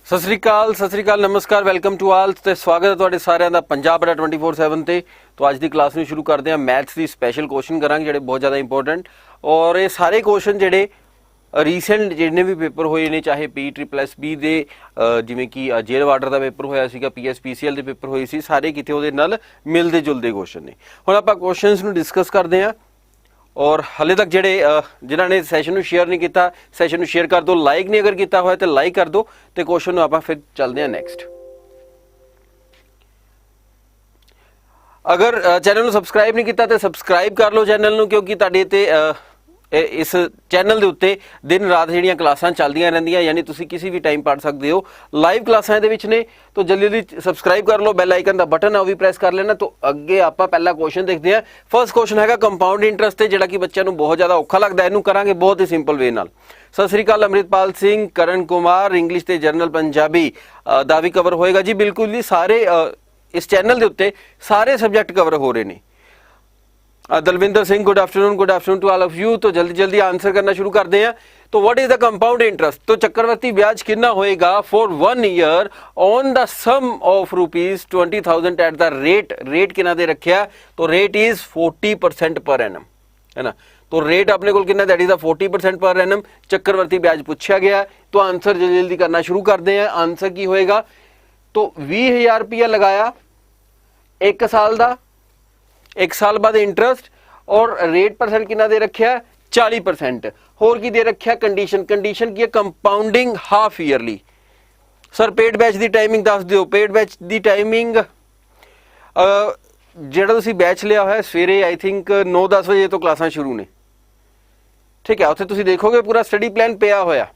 सत श्री अकाल नमस्कार वेलकम टू आल ते स्वागत है तुहाडे सारिਆਂ ਦਾ पंजाब अड्डा 24/7 ਤੇ। तो ਅੱਜ ਦੀ ਕਲਾਸ ਨੂੰ ਸ਼ੁਰੂ ਕਰਦੇ ਹਾਂ। मैथ्स ਦੀ स्पैशल क्वेश्चन ਕਰਾਂਗੇ ਜਿਹੜੇ बहुत ज़्यादा इंपोर्टेंट और ये सारे क्वेश्चन ਜਿਹੜੇ ਰੀਸੈਂਟ जिन्ने भी पेपर ਹੋਏ ਨੇ ਚਾਹੇ PSSB ਦੇ ਜਿਵੇਂ ਕਿ ਜੇਲ ਵਾਟਰ ਦਾ ਪੇਪਰ ਹੋਇਆ ਸੀਗਾ PSPCL ਦੇ ਪੇਪਰ ਹੋਏ ਸੀ ਸਾਰੇ ਕਿਤੇ ਉਹਦੇ ਨਾਲ ਮਿਲਦੇ ਜੁਲਦੇ क्वेश्चन ਨੇ। ਹੁਣ ਆਪਾਂ क्वेश्चंस ਨੂੰ डिस्कस ਕਰਦੇ ਹਾਂ और हाले तक जेडे जिन्होंने सैशन शेयर नहीं किया सैशन शेयर कर दो, लाइक नहीं अगर किया हुआ तो लाइक कर दो। तो क्वेश्चन आप फिर चलते हैं नैक्सट। अगर चैनल को सबसक्राइब नहीं किया तो सबसक्राइब कर लो चैनल को, क्योंकि तुहाडे ते इस चैनल के उत्ते दिन रात जिहड़ियां क्लासां चलदियां रहिंदियां, यानी तुसीं किसी भी टाइम पढ़ सकते हो। लाइव क्लासां दे विच ने तो जल्दी जल्दी सबसक्राइब कर लो, बैल आइकन का बटन है वो भी प्रेस कर लेना। तो अगे आपां पहला क्वेश्चन देखते हैं। फर्स्ट क्वेश्चन है कंपाउंड इंटरस्ट ते जिहड़ा कि बच्चों को बहुत ज़्यादा औखा लगता है, इहनूं करांगे बहुत ही सिंपल वे नाल। सत श्री अकाल अमृतपाल सिंह, करण कुमार, इंग्लिश ते जनरल पंजाबी दा भी कवर होएगा जी। बिल्कुल जी, सारे इस चैनल के उत्ते सारे सबजैक्ट कवर हो रहे हैं। Dalvinder Singh, good afternoon to all of you. तो जल्दी जल्दी आंसर करना शुरू करते हैं। तो what is the compound interest? तो चक्रवर्ती ब्याज कितना होएगा for 1 year on the sum of ₹20,000 at the rate कितना दे रखा? तो रेट इज 40% पर एनम, है ना। तो रेट अपने को कितना, that is the 40% per annum. चक्रवर्ती ब्याज पूछा गया, तो आंसर जल्दी जल्दी करना शुरू करते हैं। आंसर की होएगा? तो 20,000 रुपया लगाया 1 साल का, 1 साल बाद इंटरस्ट, और रेट परसेंट कितना दे रखा? 40%। होर की दे रखा? कंडीशन की है compounding half yearly. Sir paid batch की टाइमिंग दस दिओ। पेड बैच की टाइमिंग जिहड़ा तुसीं बैच लिया होया सवेरे आई थिंक 9-10 बजे तो क्लासां शुरू ने, ठीक है। उत्थे तुसीं देखोगे पूरा स्टडी प्लान पिया होया।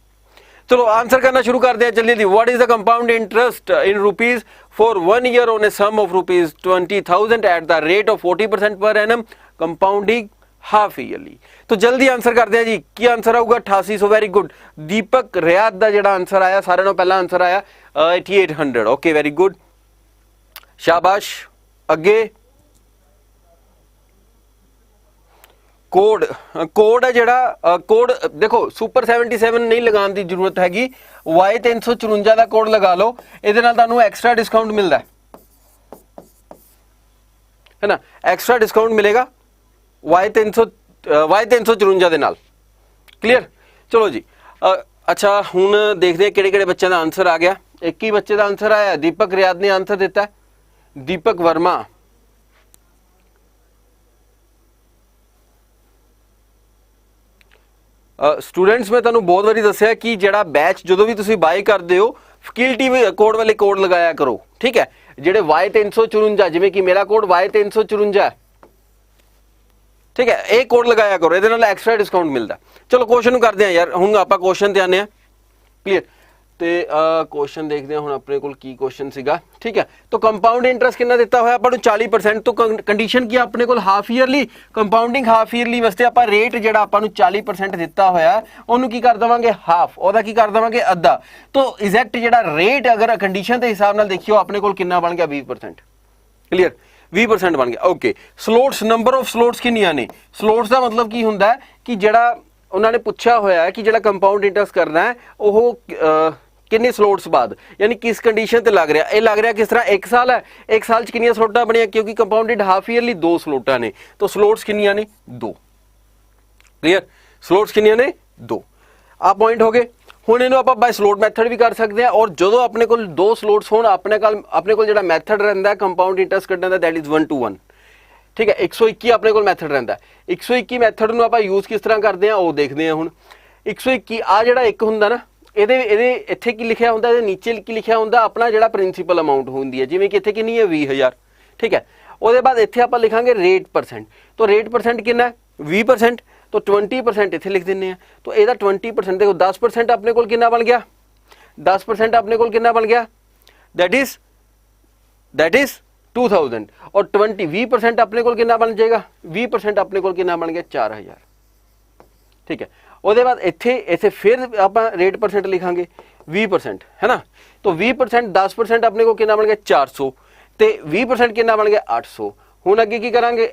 चलो आंसर करना शुरू करते हैं जल्दी जल्दी। What is the compound interest in rupees for 1 year on a sum of ₹20,000 at the rate of 40% per annum, compounding half yearly. तो जल्दी आंसर करते हैं जी। की आंसर आऊगा? 88। So very good. Deepak Riyad का जिहड़ा आंसर आया सारे नालों पहला आंसर आया 8800। ओके वेरी गुड, शाबाश। अगे कोड है जिहड़ा कोड देखो सुपर 77 नहीं लगाने की जरूरत हैगी। Y354 का कोड लगा लो, इहदे नाल तुहानूं एक्स्ट्रा डिस्काउंट मिलता है ना। एक्स्ट्रा डिस्काउंट मिलेगा Y354 दे नाल। क्लीयर? चलो जी। अच्छा हुण देखते हैं किहड़े-किहड़े बच्चों का आंसर आ गया। एक ही बच्चे का आंसर आया, दीपक रियाद ने आंसर दिता है, दीपक वर्मा। स्टूडेंट्स मैं तुहानूं बहुत बारी दस्सिया कि जिहड़ा बैच जो भी तुसीं बाय करते हो स्किल टीवी कोड वाले कोड लगाया करो, ठीक है। जिहड़े Y354 जिवें कि मेरा कोड Y354 है, ठीक है, एक कोड लगाया करो, इहदे नाल एक्स्ट्रा डिस्काउंट मिलता। चलो क्वेश्चन करते हैं यार, हुण आपां क्वेश्चन ते आने। क्लीयर? तो क्वेश्चन देखते हैं हुण अपने कोल की क्वेश्चन सीगा, ठीक है। तो कंपाउंड इंटरस्ट कितना दिता होया आपां नूं 40%। तो कंडीशन की अपने कोल half yearly, compounding half yearly वास्ते आपां रेट जिहड़ा आपां नूं 40% दिता होया उहनूं की कर देवांगे हाफ, ओहदा की कर देवांगे अद्धा। तो एग्जैक्ट जिहड़ा रेट अगर कंडीशन के हिसाब नाल देखियो अपने कोल कितना बन गया? 20%। क्लीयर? 20% बन गया। Okay. Slots, number of slots कितनियां ने? स्लोट्स का मतलब की हुंदा है कि जिहड़ा उन्होंने पूछा होया है कि जिहड़ा कंपाउंड इंटरस्ट करना है वह कितने स्लोट्स बाद, यानी किस कंडीशन ते लग रहा है। ये लग रहा किस तरह 1 साल है, 1 साल च कितनियां स्लोटां बनियां? क्योंकि कंपाउंडेड हाफ ईयरली 2 स्लोटां ने, तो स्लोट्स कितनियां ने? 2। क्लीयर? स्लोट्स कितनियां ने? 2। आ पॉइंट हो गए। हुण इहनूं आपां बाय स्लोट मैथड भी कर सकते हैं, और जदों अपने कोल 2 स्लोट्स होण अपने कोल जिहड़ा मैथड रहिंदा है कंपाउंड इंटरस्ट कढण दा, दैट इज 1 to 1, ठीक है। 121 अपने कोल मैथड रहिंदा है। 121 मैथड नूं आपां यूज किस तरह करते हैं वो देखते हैं। हुण 121 आ जिहड़ा एक हुंदा ना, इत्थे की लिखा होंदा, नीचे की लिखा होंदा अपना जिहड़ा प्रिंसीपल अमाउंट होंदी है, जिवें कि इत्थे कितनी है 20,000, ठीक है। उसदे बाद इत्थे आपां लिखांगे रेट परसेंट। तो रेट परसेंट कितना है? 20%। तो 20% इत्थे लिख दिंदे हैं। तो इहदा 20% देखो 10% अपने कोल कितना बन गया? 10% अपने कोल कितना बन गया? That is 2,000। और 20% अपने कोल कितना बन जाएगा? 20% अपने कोल कितना बन गया? 4,000, ठीक है। उसदे बाद इत्थे फिर आप रेट परसेंट लिखांगे 20%, है ना। तो 20% 10% अपने को कितना बन गया? 400, तो 20% कितना बन गया? 800। हुण अगे की करांगे?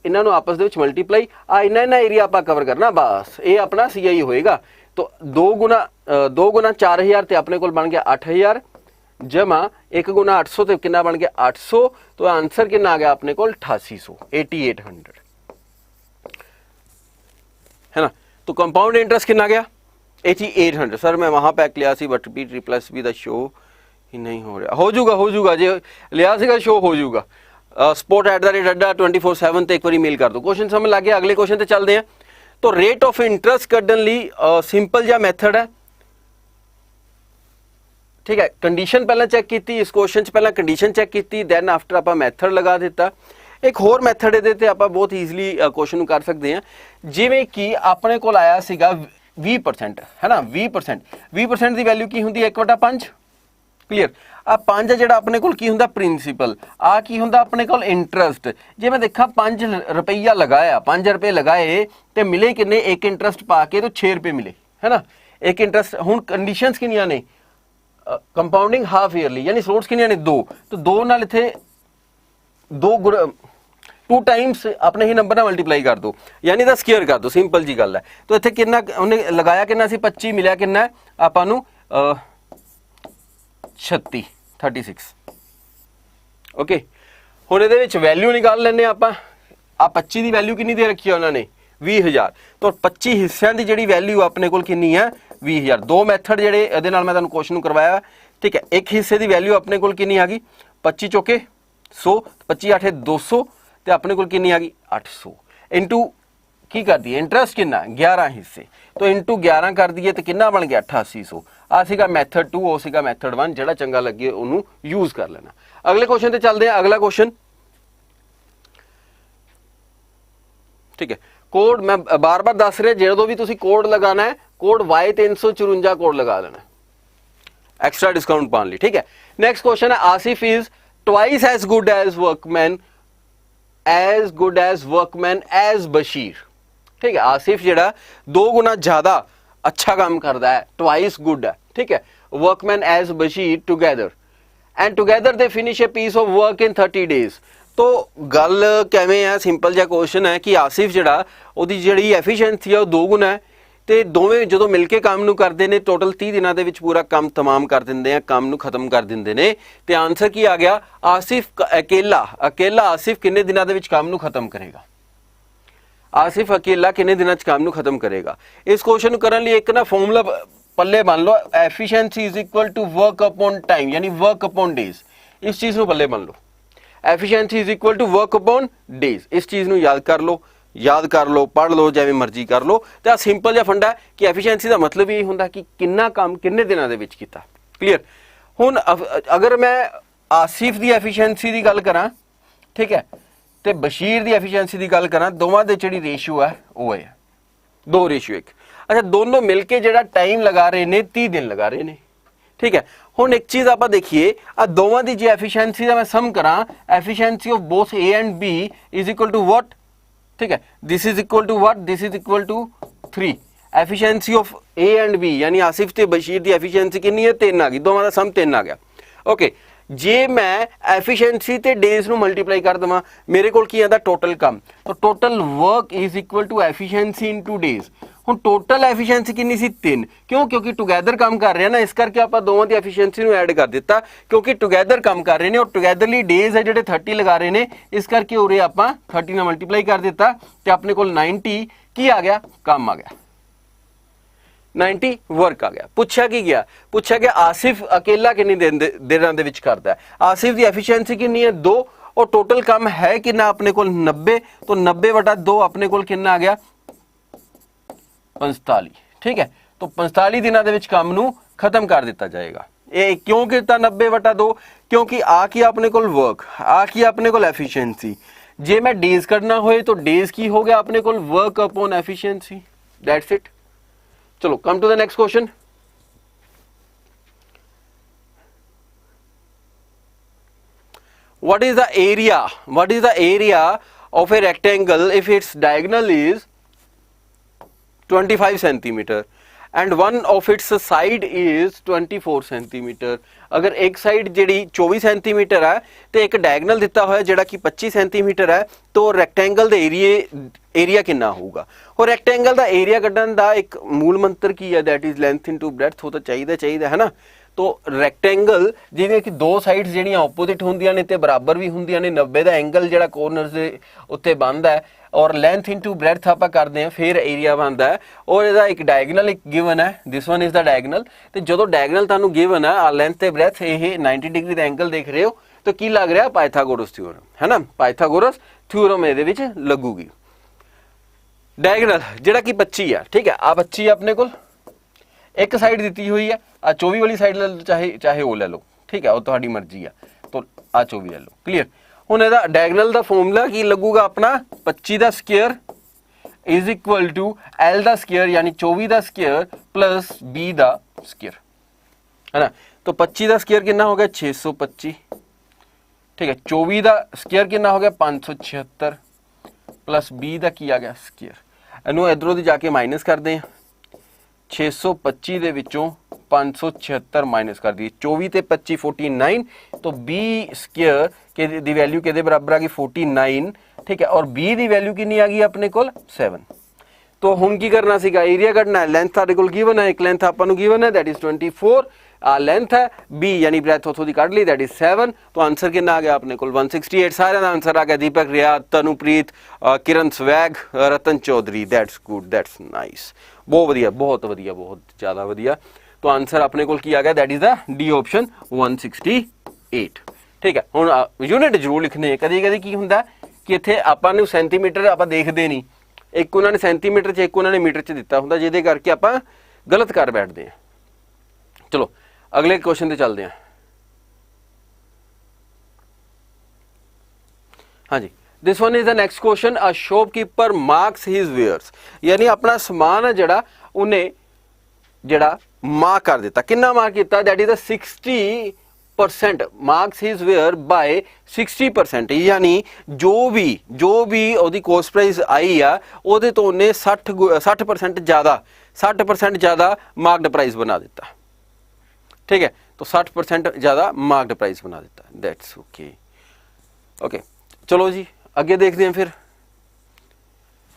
इन्हां नूं आपस दे विच मल्टीप्लाई, इन्ना एरिया आपां कवर करना, बस ये अपना CI होएगा। तो 2 गुना 4000 ਤੇ ਆਪਣੇ ਕੋਲ ਬਣ ਗਿਆ 8000 जमा 1 गुना 800 ਤੇ ਕਿੰਨਾ ਬਣ ਗਿਆ 800। तो आंसर कितना आ गया अपने को 8800 8800 है ना। तो कंपाउंड इंटरेस्ट कितना गया 8800। सर मैं वहां पैक लिया सी बट बी प्लस बी दा शो ही नहीं हो रहा। हो जाऊगा जे लिया सीगा शो हो जाऊगा। sport@adda 24/7 ਤੇ ਇੱਕ ਵਾਰੀ ਮੇਲ ਕਰ ਦੋ। क्वेश्चन समझ लग गया। अगले क्वेश्चन ਤੇ ਚੱਲਦੇ हैं। तो रेट ऑफ इंटरेस्ट ਕੱਢਣ ਲਈ ਸਿੰਪਲ ਜਿਹਾ ਮੈਥਡ ਹੈ, ठीक है। कंडीशन पहला चेक की, इस क्वेश्चन च पहला कंडीशन चेक की, दैन आफ्टर आप मैथड लगा दिता। एक होर मैथड ये आप बहुत ईजिली क्वेश्चन कर सकते हैं, जिमें कि अपने को आया सीगा 20% है ना। 20% की वैल्यू की होंगी 1/5 क्लीयर। आ 5 जो अपने को होंगे प्रिंसीपल, आ की होंगे अपने को इंटरस्ट। जे मैं देखा 5 रुपया लगाया, 5 रुपये लगाए तो मिले किन्ने, एक इंटरस्ट पा के तो 6 रुपये मिले है ना। एक इंटरस्ट हूँ कंडीशंस किनिया ने कंपाउंडिंग हाफ ईयरली यानी स्लोट्स किनिया ने 2, तो 2 नाल इत्थे 2 टाइम्स अपने ही नंबर ना मल्टीप्लाई कर दो यानी दा स्क्वायर कर दो, सिंपल जी गल है। तो इत्थे कितना उन्हें लगाया कितना सी 25 मिलिया कितना आपां नूं 36 ओके। हुण इहदे विच वैल्यू निकाल लैंदे आपां। आ 25 की वैल्यू कितनी दे रखी है उन्होंने 20000। तो 25 हिस्सों की जी वैल्यू अपने को कितनी है 20000। दो मैथड जोड़े ये मैं तुम क्वेश्चन करवाया ठीक है। एक हिस्से की वैल्यू अपने को कितनी आ गई 25 चौके 100, 25 8 200 तो अपने को कितनी आ गई 800 इंटू की कर दिए इंटरस्ट कितना 11 हिस्से, तो इंटू 11 कर दिए तो कितना बन गया 8800। आ सीगा मैथड 2, वो सीगा मैथड 1, जो चंगा लगे उन्होंने यूज कर लेना। अगले क्वेश्चन पर चलते हैं। अगला क्वेश्चन ठीक है। कोड मैं बार बार दस रहा, जो भी तुसी कोड लगाना है कोड Y354 कोड लगा लेना एक्स्ट्रा डिस्काउंट पाने लिए ठीक है। नेक्स्ट क्वेश्चन है Asif is twice as good as workman as Bashir ठीक है। आसिफ जेड़ा 2 गुना ज्यादा अच्छा काम करता है, ट्वाइस गुड है ठीक है। Workman as Bashir together and together they finish a piece of work in 30 days. तो गल किवें है, सिंपल जिहा क्वेश्चन है कि आसिफ जिहड़ा उहदी जिहड़ी एफिशिएंसी है 2 गुना है, तो दोवें जो मिल के काम नूं करदे ने टोटल 30 दिनों के पूरा काम तमाम कर दिंदे हैं, काम नूं खत्म कर दिंदे ने। ते आंसर की आ गया आसिफ अकेला आसिफ किन्ने दिनों के काम नूं खत्म करेगा। आसिफ अकेला किन्ने दिनों काम नूं खत्म करेगा। इस क्वेश्चन करने लिए एक ना फॉर्मूला पल्ले बन लो, efficiency is equal to work upon time यानी वर्क अपॉन डेज। इस चीज़ नूं पल्ले बन लो, efficiency is equal to work upon days. इस चीज़ नूं याद कर लो, पढ़ लो, जिवें मर्जी कर लो। तो आ सिंपल जिहा फंडा कि एफिशिएंसी का मतलब यही होंदा कि किन्ना काम किन्ने दिनों के विच कीता। क्लीयर। हुण अगर मैं आसिफ की एफिशिएंसी की गल करां ठीक है, तो बशीर की एफिशिएंसी की गल करां, दोवां दे जिहड़ी रेशियो है वो है 2:1। अच्छा, दोनों मिलके जिहड़ा टाइम लगा रहे ने 30 दिन लगा रहे ने ठीक है। हुण एक चीज़ आप देखिए, आ दोवां दी जे एफिशिएंसी का मैं सम करां, efficiency of both A and B is equal to what ठीक है। This is equal to what, this is equal to 3। Efficiency of A and B यानी आसिफ ते बशीर की एफिशिएंसी कितनी है 3 आ गई, दोवां दा सम 3 आ गया ओके। जे मैं एफिशिएंसी ते डेज नूं मल्टीप्लाई कर देवां, मेरे कोल की आंदा टोटल काम। तो total work is equal to efficiency into days. हुण टोटल एफिशिएंसी कितनी सी 3, क्यों क्योंकि टुगैदर काम कर रहे हैं ना, इस करके आपां दोवां दी एफिशिएंसी नूं ऐड कर दिता क्योंकि टुगैदर काम कर रहे हैं और टुगैदरली डेज है जिहड़े 30 लगा रहे हैं, इस करके उरे आपां 30 नाल मल्टीप्लाई कर दिता ते अपने कोल 90 की आ गया काम आ गया 90 वर्क आ गया। पूछा की गया, पूछा गया आसिफ अकेला कितनी दिनों के विच करता है। आसिफ की एफिशिएंसी कितनी है 2 और टोटल काम है कितना अपने को 90, तो 90/2 अपने को कितना आ गया 45 ठीक है। तो 45 दिनों के विच काम नूं खत्म कर दिता जाएगा। ये क्यों किया 90/2, क्योंकि आ की अपने को वर्क, आ की अपने को एफिशिएंसी। जे मैं डेज करना होए तो डेज की हो गया अपने को work upon efficiency, that's it. चलो come to the next question. What is the area of a rectangle if its diagonal is 25 centimeter and one of its side is 24 centimetre. अगर एक साइड जी 24 centimetre है तो एक diagonal दिता हुआ जोड़ा कि 25 सेंटीमीटर है, तो रैक्टेंगल का एरिया कितना होगा। और रैक्टेंगल का एरिया कढ़न का एक मूल मंत्र की है, that is length into breadth. हो तो चाहिए है ना। तो रैक्टेंगल जिहदे कि दो साइड्स जिहड़ियां ओपोजिट होंदियां ने ते बराबर भी होंदियां ने, 90 का एंगल जिहड़ा कॉर्नर्स दे उत्ते बनदा है, और लेंथ इनटू ब्रेथ आप करते हैं फिर एरिया बनता है। और इसका एक डायगनल एक गिवन है, this one is the diagonal. तो जो डायगनल तुहानू गिवन है, आ लेंथ ते ब्रेथ, ये 90 डिग्री का एंगल देख रहे हो, तो की लग रहा पाइथागोरस थ्योरम है ना। पाइथागोरस थ्योरम ये लगूगी। डायगनल जिहड़ा कि 25 है, ठीक है, आ 25 है अपने को, एक साइड दी हुई है, आ 24 वाली साइड ले लो, चाहे वो ले लो, ठीक है, वो तो मर्जी है। तो आ 24 ले लो, क्लीयर। हुण इहदा डायगनल का फॉर्मूला की लगूगा अपना, 25 का square is equal to L का स्केयर यानी 24 का स्केयर प्लस बी का स्केयर, है ना। तो 25 का स्केयर कितना हो गया 625, ठीक है। 24 का स्केयर कितना हो गया 576 प्लस बी का की आ गया स्केयर। इनू इधरों दी जाके माइनस कर दें, 625 दे विचों 576 माइनस कर दी, 24 ते 25 49, तो बी स्केयर के दी वैल्यू के बराबर आ गई 49, ठीक है। और बी दी वैल्यू कितनी आ गई अपने को 7। तो हुण की करना सीगा, एरिया कढ़ना है। लेंथ साडे कोल गिवन है, एक लेंथ आपां नूं गिवन है दैट इज 24, आ लेंथ है, बी यानी ब्रेथ उथों दी कढ़ ली दैट इज 7। तो आंसर कितना आ गया अपने को 168। सारे का आंसर आ गया दीपक रियाद, तनुप्रीत, किरण स्वैग, Ratan Chaudhary. That's good, that's nice, बहुत वधिया, बहुत वधिया, बहुत ज़्यादा वधिया। तो आंसर अपने को की आ गया that is the D option 168, ठीक है। हुण यूनिट जरूर लिखने। कदी कदी की हुंदा कि इत्थे आपां नूं सेंटीमीटर आपां देखदे नहीं, एक उन्होंने सेंटीमीटर च एक उन्होंने मीटर च दिता हुंदा, जिहदे करके आपां गलत कर बैठते हैं। चलो अगले क्वेश्चन ते चलते हैं। हाँ जी, this one is the next question. A shopkeeper marks his wares, यानी अपना समान है जड़ा उन्हें जड़ा मार्क कर दिता। कितना मार्क किया दैट इज द 60% मार्क्स हिज वेयर बाय 60%, यानी जो भी ओदी कॉस्ट प्राइस आई आ ओदे तो उन्हें 60% ज़्यादा मार्क्ड प्राइस बना दिता, ठीक है। तो 60% ज़्यादा मार्क्ड प्राइस बना देता, दैट्स ओके। ओके चलो जी अगे देखते हैं। फिर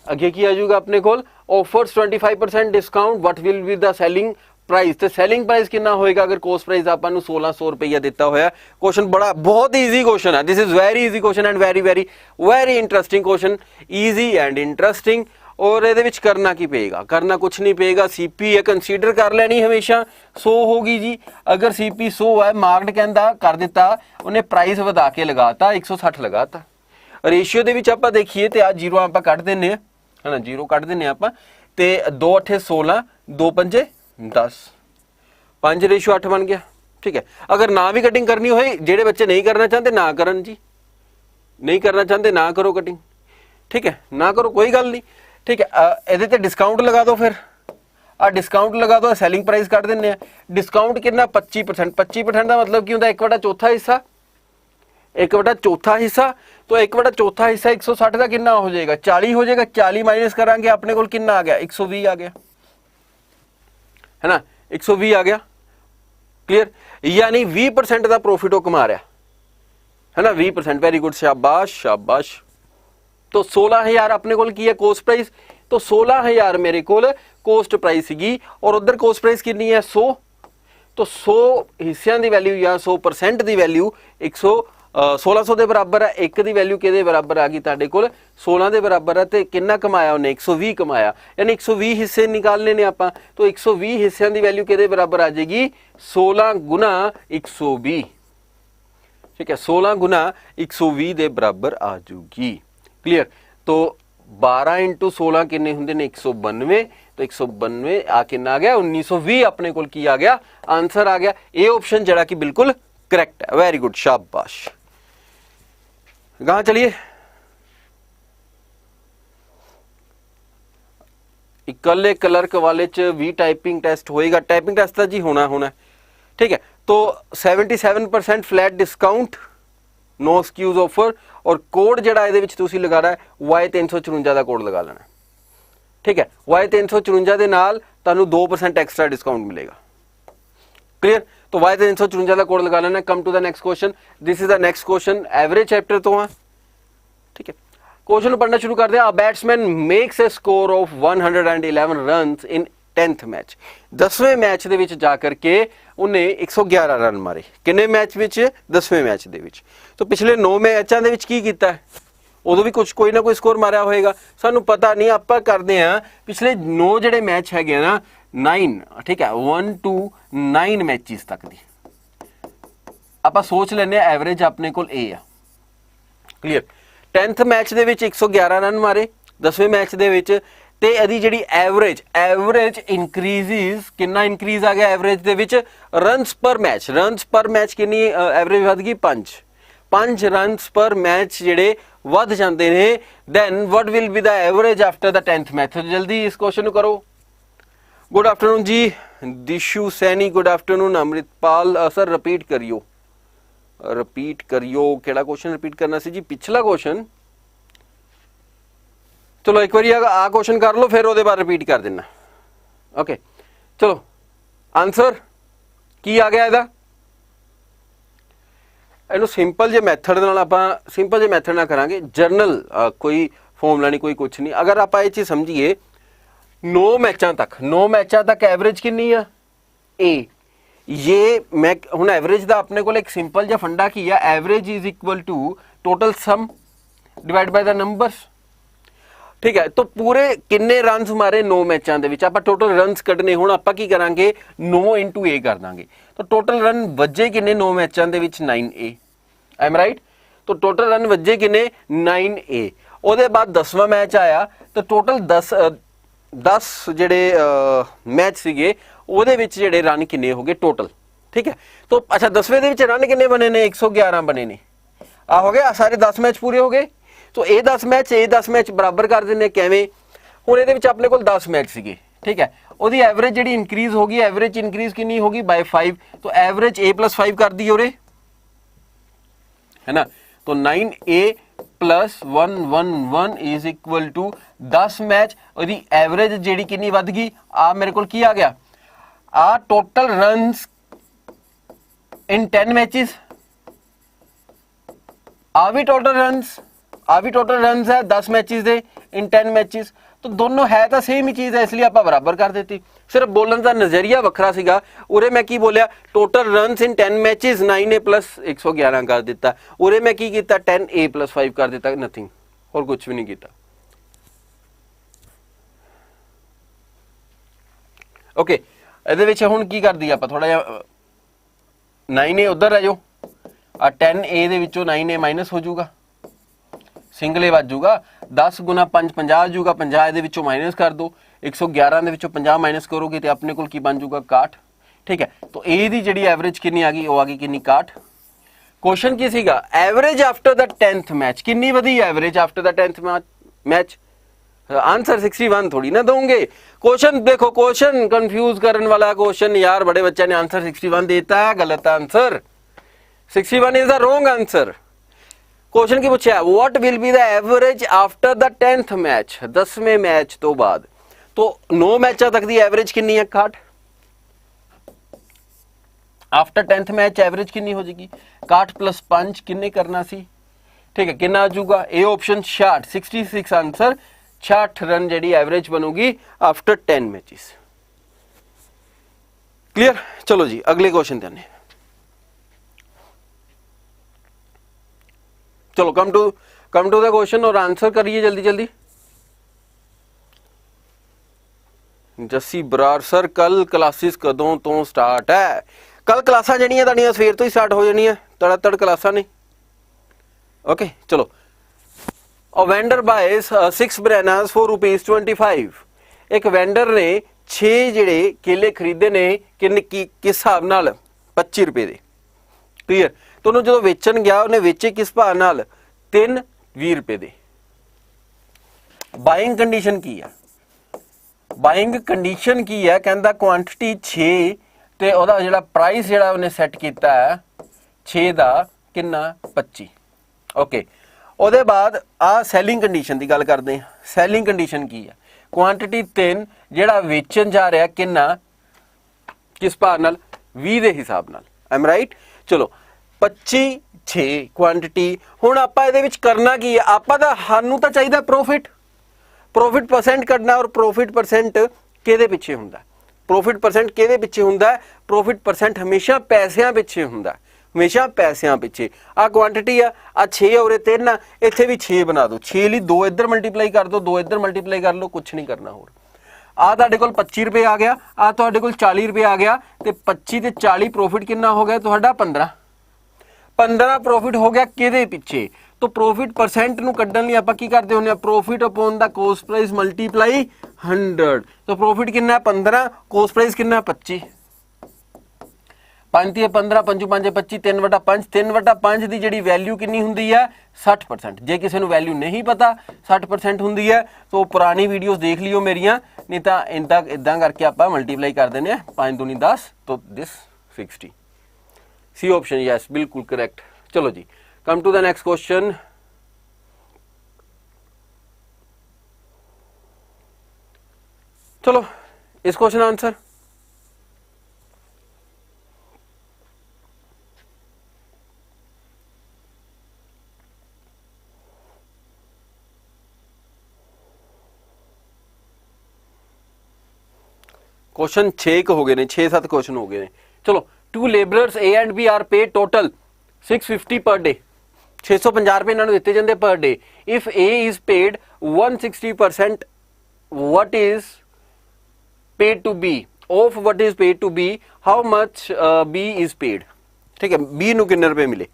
अगे की आ जाऊगा अपने को, offers 25% discount, what will be the selling price. तो सेलिंग प्राइस कितना होएगा अगर कॉस्ट प्राइस आपको 1600 रुपया दिता होया। क्वेश्चन बड़ा बहुत ईजी क्वेश्चन है, this is very easy question and very very very interesting question, easy and interesting. और ये करना की पेगा, करना कुछ नहीं पेगा, सीपी कंसीडर कर लेनी हमेशा 100 होगी जी। अगर सीपी 100 है, मार्क्ड कहता कर दिता, उन्हें प्राइस वधा के लगाता 160 लगाता। रेशियो दे विच आपां देखिए तो आ जीरो आप कट देने है ना, जीरो कट देने आप, तो 2 8 16 2 5 10, 5 रेशियो 8 बन गया, ठीक है। अगर ना भी कटिंग करनी हो, जेडे बच्चे नहीं करना चाहते ना करन जी, नहीं करना चाहते ना करो कटिंग, ठीक है, ना करो कोई गल नहीं, ठीक है। ये डिस्काउंट लगा दो, फिर आ डिस्काउंट लगा दो, सैलिंग प्राइस कट देने। डिस्काउंट कितना 25%, 25% का मतलब की होंगे 1/4 हिस्सा, 1/4 हिस्सा। तो 1/4 हिस्सा 160 का कितना हो जाएगा 40 हो जाएगा, 40 माइनस करांगे अपने को कितना आ गया 120 आ गया, है ना, 120 आ गया, क्लियर। यानी 20% का प्रॉफिट वो कमा रहा है ना, 20%, वेरी गुड, शाबाश शाबाश। तो 16,000 अपने को की है कॉस्ट प्राइस, तो 16,000 मेरे को कॉस्ट प्राइस सी, और उधर कॉस्ट प्राइस कितनी है 100, तो 100 हिस्सों की वैल्यू या 100% की वैल्यू 1600 के बराबर है। एक की वैल्यू कि बराबर आ गई तुहाडे कोल 16 के बराबर है, तो कितना कमाया उन्हें 120 कमाया, यानी 120 हिस्से निकालने ने आपां, तो 120 हिस्सों की वैल्यू कि बराबर आ जाएगी 16 गुना 120, ठीक है, 16 गुना 120 के बराबर आ जाऊगी, क्लियर। तो 12 × 16 किन्ने हुंदे ने 192, तो 192 आ कितना आ गया 1920 अपने को की आ गया, आंसर आ गया। ये ऑप्शन जड़ा कि बिल्कुल करेक्ट है, वेरी गुड, शाबाश। कहां चलिए, इकल्ले क्लर्क वाले च भी टाइपिंग टेस्ट होएगा, टाइपिंग टेस्ट जी होना, ठीक है। तो 77% flat discount, no excuse offer, और कोड जड़ा ये तुसी लगाना है Y354 का कोड लगा लेना, ठीक है। Y354 के नाल ਤੁਹਾਨੂੰ 2% एक्स्ट्रा डिस्काउंट मिलेगा। क्लियर? तो वाई 354 का कोड लगा लेना। Come to the next question, this is the next question, average chapter तो है, ठीक है। क्वेश्चन पढ़ना शुरू कर दिया। Batsman makes a score of 111 runs in 10th match, 10वें मैच ਦੇ ਵਿੱਚ ਜਾ ਕਰਕੇ ਉਹਨੇ 111 ਰਨ ਮਾਰੇ। ਕਿੰਨੇ ਮੈਚ ਵਿੱਚ? 10ਵੇਂ ਮੈਚ ਦੇ ਵਿੱਚ। तो ਪਿਛਲੇ 9 ਮੈਚਾਂ ਦੇ ਵਿੱਚ ਕੀ ਕੀਤਾ ਹੈ? ਉਦੋਂ ਵੀ ਕੁਝ ਕੋਈ ਨਾ ਕੋਈ ਸਕੋਰ ਮਾਰਿਆ ਹੋਏਗਾ, ਸਾਨੂੰ ਪਤਾ ਨਹੀਂ। ਆਪਾਂ ਕਰਦੇ ਆ ਪਿਛਲੇ 9 ਜਿਹੜੇ ਮੈਚ ਹੈਗੇ ਨਾ 9, ਠੀਕ ਹੈ, 1 to 9 ਮੈਚਿਸ ਤੱਕ ਦੀ ਆਪਾਂ ਸੋਚ ਲੈਂਦੇ ਆ ਐਵਰੇਜ ਆਪਣੇ ਕੋਲ ਇਹ ਆ। ਕਲੀਅਰ? 10th ਮੈਚ ਦੇ ਵਿੱਚ 111 ਰਨ ਮਾਰੇ, 10ਵੇਂ ਮੈਚ ਦੇ ਵਿੱਚ, ਤੇ ਇਹਦੀ ਜਿਹੜੀ ਐਵਰੇਜ ਇਨਕਰੀਜ਼ਸ, ਕਿੰਨਾ ਇਨਕਰੀਜ਼ ਆ ਗਿਆ ਐਵਰੇਜ ਦੇ ਵਿੱਚ? ਰਨਸ ਪਰ ਮੈਚ ਕਿੰਨੀ ਐਵਰੇਜ ਵੱਧ ਗਈ? 5 ਰਨਸ ਪਰ ਮੈਚ ਜਿਹੜੇ ਵੱਧ ਜਾਂਦੇ ਨੇ। Then what will be the average after the 10th match? ਜਲਦੀ ਇਸ ਕੁਐਸਚਨ ਨੂੰ ਕਰੋ। गुड आफ्टरनून जी, Dishu Saini good afternoon. Amritpal sir repeat करियो केड़ा क्वेश्चन रिपीट करना सी जी? पिछला क्वेश्चन। चलो एक बार आ क्वेश्चन कर लो, फिर ओदे बाद रिपीट कर देना। ओके चलो, आंसर की आ गया ਇਹਦਾ? ਇਹਨੂੰ ਸਿੰਪਲ ਜੇ ਮੈਥਡ ਨਾਲ ਆਪਾਂ ਸਿੰਪਲ ਜੇ ਮੈਥਡ ਨਾਲ ਕਰਾਂਗੇ। ਜਰਨਲ ਕੋਈ ਫਾਰਮੂਲਾ ਨਹੀਂ, ਕੋਈ ਕੁਛ ਨਹੀਂ। ਅਗਰ ਆਪਾਂ ਇਹ ਚੀਜ਼ ਸਮਝੀਏ 9 ਮੈਚਾਂ ਤੱਕ ਐਵਰੇਜ ਕਿੰਨੀ ਆ? A। ये मैं हूँ एवरेज का अपने को एक सिंपल जिहा फंडा की है, average is equal to total sum divide by the numbers, ठीक है। तो पूरे किन्ने रनस मारे 9 मैचों के विच, आपां टोटल रनस कढने। हुण आपां की करांगे 9 इंटू A कर देंगे, तो टोटल रन वजे किन्ने 9 मैचों के विच? 9A। Am right? तो टोटल रन वजे किन्ने? 9A। उहदे बाद 10वां मैच आया तो टोटल 10 जिहड़े मैच सीगे ਉਹਦੇ ਵਿੱਚ ਜਿਹੜੇ ਰਨ ਕਿੰਨੇ ਹੋ ਗਏ ਟੋਟਲ, ਠੀਕ ਹੈ। तो अच्छा 10वें ਦੇ ਵਿੱਚ ਰਨ ਕਿੰਨੇ ਬਣੇ ਨੇ? 111 ਬਣੇ ਨੇ। ਆ ਹੋ ਗਿਆ, ਸਾਰੇ 10 ਮੈਚ ਪੂਰੇ ਹੋ ਗਏ। तो ਇਹ 10 ਮੈਚ ਬਰਾਬਰ ਕਰ ਦਿੰਨੇ ਕਿਵੇਂ? ਹੁਣ ਇਹਦੇ ਵਿੱਚ ਆਪਣੇ ਕੋਲ 10 ਮੈਚ ਸੀਗੇ, ਠੀਕ ਹੈ। ਉਹਦੀ ਐਵਰੇਜ ਜਿਹੜੀ ਇਨਕਰੀਜ਼ ਹੋ ਗਈ, ਐਵਰੇਜ ਇਨਕਰੀਜ਼ ਕਿੰਨੀ ਹੋ ਗਈ? बाय 5। तो एवरेज A + 5 कर दी उरे, है ना। तो 9A + 111 is equal to 10 match. ਉਹਦੀ ਐਵਰੇਜ ਜਿਹੜੀ ਕਿੰਨੀ ਵੱਧ ਗਈ? ਆ ਮੇਰੇ ਕੋਲ ਕੀ ਆ ਗਿਆ? आ टोटल रन्स इन 10 मैचेस, आ भी टोटल रन्स है 10 मैचेस दे इन 10 मैचेस। तो दोनों है तो सेम ही चीज़ है, इसलिए आप बराबर कर देती। सिर्फ बोलने का नज़रिया वखरा सीगा। उरे मैं की बोलिया total runs in 10 matches 9A + 111 कर दिता। उरे मैं की किया 10A + 5 कर दिता, नथिंग, और कुछ भी नहीं किया। ओके ਇਹਦੇ ਵਿੱਚ ਹੁਣ ਕੀ ਕਰਦੀ ਆਪਾਂ ਥੋੜਾ ਜਿਹਾ 9A ਉਧਰ ਰਹਿ ਜਾਓ, ਆ 10A ਦੇ ਵਿੱਚੋਂ 9A ਮਾਈਨਸ ਹੋ ਜਾਊਗਾ, ਸਿੰਗਲੇ ਵੱਜ ਜਾਊਗਾ। 10 × 5 50 ਆ ਜਾਊਗਾ, 50 ਇਹਦੇ ਵਿੱਚੋਂ ਮਾਈਨਸ ਕਰ ਦੋ, 111 ਦੇ ਵਿੱਚੋਂ 50 ਮਾਈਨਸ ਕਰੋਗੇ ਤੇ ਆਪਣੇ ਕੋਲ ਕੀ ਬਣ ਜਾਊਗਾ? 61, ਠੀਕ ਹੈ। तो A ਦੀ ਜਿਹੜੀ ਐਵਰੇਜ ਕਿੰਨੀ ਆ ਗਈ? ਉਹ ਆ ਗਈ ਕਿੰਨੀ? 61। ਕੁਐਸਚਨ ਕੀ ਸੀਗਾ? Average after the 10th match ਕਿੰਨੀ ਵਧੀ? Average after the 10th match. Answer 61 थोड़ी ना दोगे। क्वेश्चन देखो, क्वेश्चन कंफ्यूज करने वाला क्वेश्चन यार, बड़े बच्चे ने आंसर 61 देता है, गलत answer. 61 is the wrong answer. Question की पूछा what will be the average after the 10th match, 10वें मैच तो बाद। तो 9 मैचों तक दी एवरेज कितनी है? 61। आफ्टर 10th मैच एवरेज कितनी हो जाएगी? 61 + 5 किन्ने करना सी, ठीक है। कितना आ जाऊगा? A option 66, 66 answer. 66 रन जी एवरेज बनूगी आफ्टर 10 मैचेस। क्लियर? चलो जी अगले क्वेश्चन देने। चलो कम टू द क्वेश्चन और आंसर करिए जल्दी जल्दी। जस्सी बरार सर कल क्लासेस कदों तो स्टार्ट है? कल क्लासा जड़ियां तुहाडियां सवेर तो ही स्टार्ट हो जानियां, तड़ातड़ क्लासा ने। ओके चलो। A vendor buys 6 bananas for ₹25। एक वेंडर ने 6 ਜਿਹੜੇ ਕੇਲੇ ਖਰੀਦੇ ਨੇ ਕਿਸ ਹਿਸਾਬ ਨਾਲ? 25 ਰੁਪਏ ਦੇ। ਕਲੀਅਰ? तो ਉਹਨੂੰ ਜਦੋਂ ਵੇਚਣ ਗਿਆ ਉਹਨੇ ਵੇਚੇ ਕਿਸ ਭਾਅ ਨਾਲ? 3 ਰੁਪਏ ਦੇ। ਬਾਇੰਗ ਕੰਡੀਸ਼ਨ ਕੀ ਹੈ? ਬਾਇੰਗ ਕੰਡੀਸ਼ਨ ਕੀ ਹੈ? ਕਹਿੰਦਾ ਕੁਆਂਟੀਟੀ 6 ਤੇ ਉਹਦਾ ਜਿਹੜਾ ਪ੍ਰਾਈਸ ਜਿਹੜਾ ਉਹਨੇ ਸੈੱਟ ਕੀਤਾ ਹੈ 6 ਦਾ ਕਿੰਨਾ? 25। ਓਕੇ ਉਹਦੇ ਬਾਅਦ ਆ ਸੈਲਿੰਗ ਕੰਡੀਸ਼ਨ ਦੀ ਗੱਲ ਕਰਦੇ ਹਾਂ। ਸੈਲਿੰਗ ਕੰਡੀਸ਼ਨ ਕੀ ਹੈ? ਕੁਆਂਟੀਟੀ 3 ਜਿਹੜਾ ਵੇਚਣ ਜਾ ਰਿਹਾ ਕਿੰਨਾ किस भाव नाल 20 ਦੇ ਹਿਸਾਬ ਨਾਲ ਐਮ ਰਾਈਟ। ਚਲੋ 25 6 ਕੁਆਂਟੀਟੀ। ਹੁਣ ਆਪਾਂ ਇਹਦੇ ਵਿੱਚ ਕਰਨਾ ਕੀ ਹੈ, ਆਪਾਂ ਦਾ ਸਾਨੂੰ ਤਾਂ ਚਾਹੀਦਾ ਪ੍ਰੋਫਿਟ ਪਰਸੈਂਟ ਕੱਢਣਾ। ਔਰ ਪ੍ਰੋਫਿਟ ਪਰਸੈਂਟ ਕਿਹਦੇ ਪਿੱਛੇ ਹੁੰਦਾ, ਪ੍ਰੋਫਿਟ ਪਰਸੈਂਟ ਕਿਹਦੇ ਪਿੱਛੇ ਹੁੰਦਾ, ਪ੍ਰੋਫਿਟ ਪਰਸੈਂਟ ਹਮੇਸ਼ਾ ਪੈਸਿਆਂ ਪਿੱਛੇ ਹੁੰਦਾ, ਹਮੇਸ਼ਾ ਪੈਸਿਆਂ ਪਿੱਛੇ। ਆ ਕੁਆਂਟੀਟੀ ਆ 6 ਔਰ 3 ਆ, ਇੱਥੇ ਵੀ 6 ਬਣਾ ਦਿਓ। 6 ਲਈ 2 ਇੱਧਰ ਮਲਟੀਪਲਾਈ ਕਰ ਦਿਓ, 2 ਇੱਧਰ ਮਲਟੀਪਲਾਈ ਕਰ ਲਓ, ਕੁਛ ਨਹੀਂ ਕਰਨਾ ਹੋਰ। ਆ ਤੁਹਾਡੇ ਕੋਲ 25 रुपए आ गया, आ ਤੁਹਾਡੇ ਕੋਲ 40 रुपए आ गया, ਤੇ 25 ਤੇ 40 ਪ੍ਰੋਫਿਟ ਕਿੰਨਾ ਹੋ ਗਿਆ ਤੁਹਾਡਾ 15 ਪ੍ਰੋਫਿਟ ਹੋ ਗਿਆ ਕਿਹਦੇ ਪਿੱਛੇ। तो प्रॉफिट परसेंट ਨੂੰ ਕੱਢਣ ਲਈ ਆਪਾਂ ਕੀ ਕਰਦੇ ਹੁੰਦੇ ਆ, ਪ੍ਰੋਫਿਟ ਅਪੋਨ ਦਾ ਕੋਸਟ ਪ੍ਰਾਈਸ ਮਲਟੀਪਲਾਈ 100। तो प्रॉफिट कितना 15, कोस्ट प्राइस कितना 25। 5 ਤੇ 15, 5 5 25, 3/5 3/5 ਦੀ ਜਿਹੜੀ ਵੈਲਿਊ ਕਿੰਨੀ ਹੁੰਦੀ ਹੈ 60%। ਜੇ ਕਿਸੇ ਨੂੰ ਵੈਲਿਊ ਨਹੀਂ ਪਤਾ 60% ਹੁੰਦੀ ਹੈ तो ਪੁਰਾਣੀ ਵੀਡੀਓਜ਼ ਦੇਖ ਲਿਓ ਮੇਰੀਆਂ, ਨਹੀਂ ਤਾਂ ਇਦਾਂ ਕਰਕੇ ਆਪਾਂ ਮਲਟੀਪਲਾਈ ਕਰ ਦਿੰਦੇ ਆ 5 दूनी 10 तो दिस 60। सी ऑप्शन यस बिल्कुल करेक्ट। चलो जी come to the next question. चलो इस क्वेश्चन आंसर क्वेश्चन 6 हो गए ने, 6-7 क्वेश्चन हो गए ने। चलो two labourers A and B are paid total 650 per day, 650 रुपए इन्होंने दिते जाते per day. If A is paid 160% what is paid to B of what is paid to B, how much B is paid। ठीक है, B ਨੂੰ ਕਿੰਨੇ ਰੁਪਏ ਮਿਲੇ,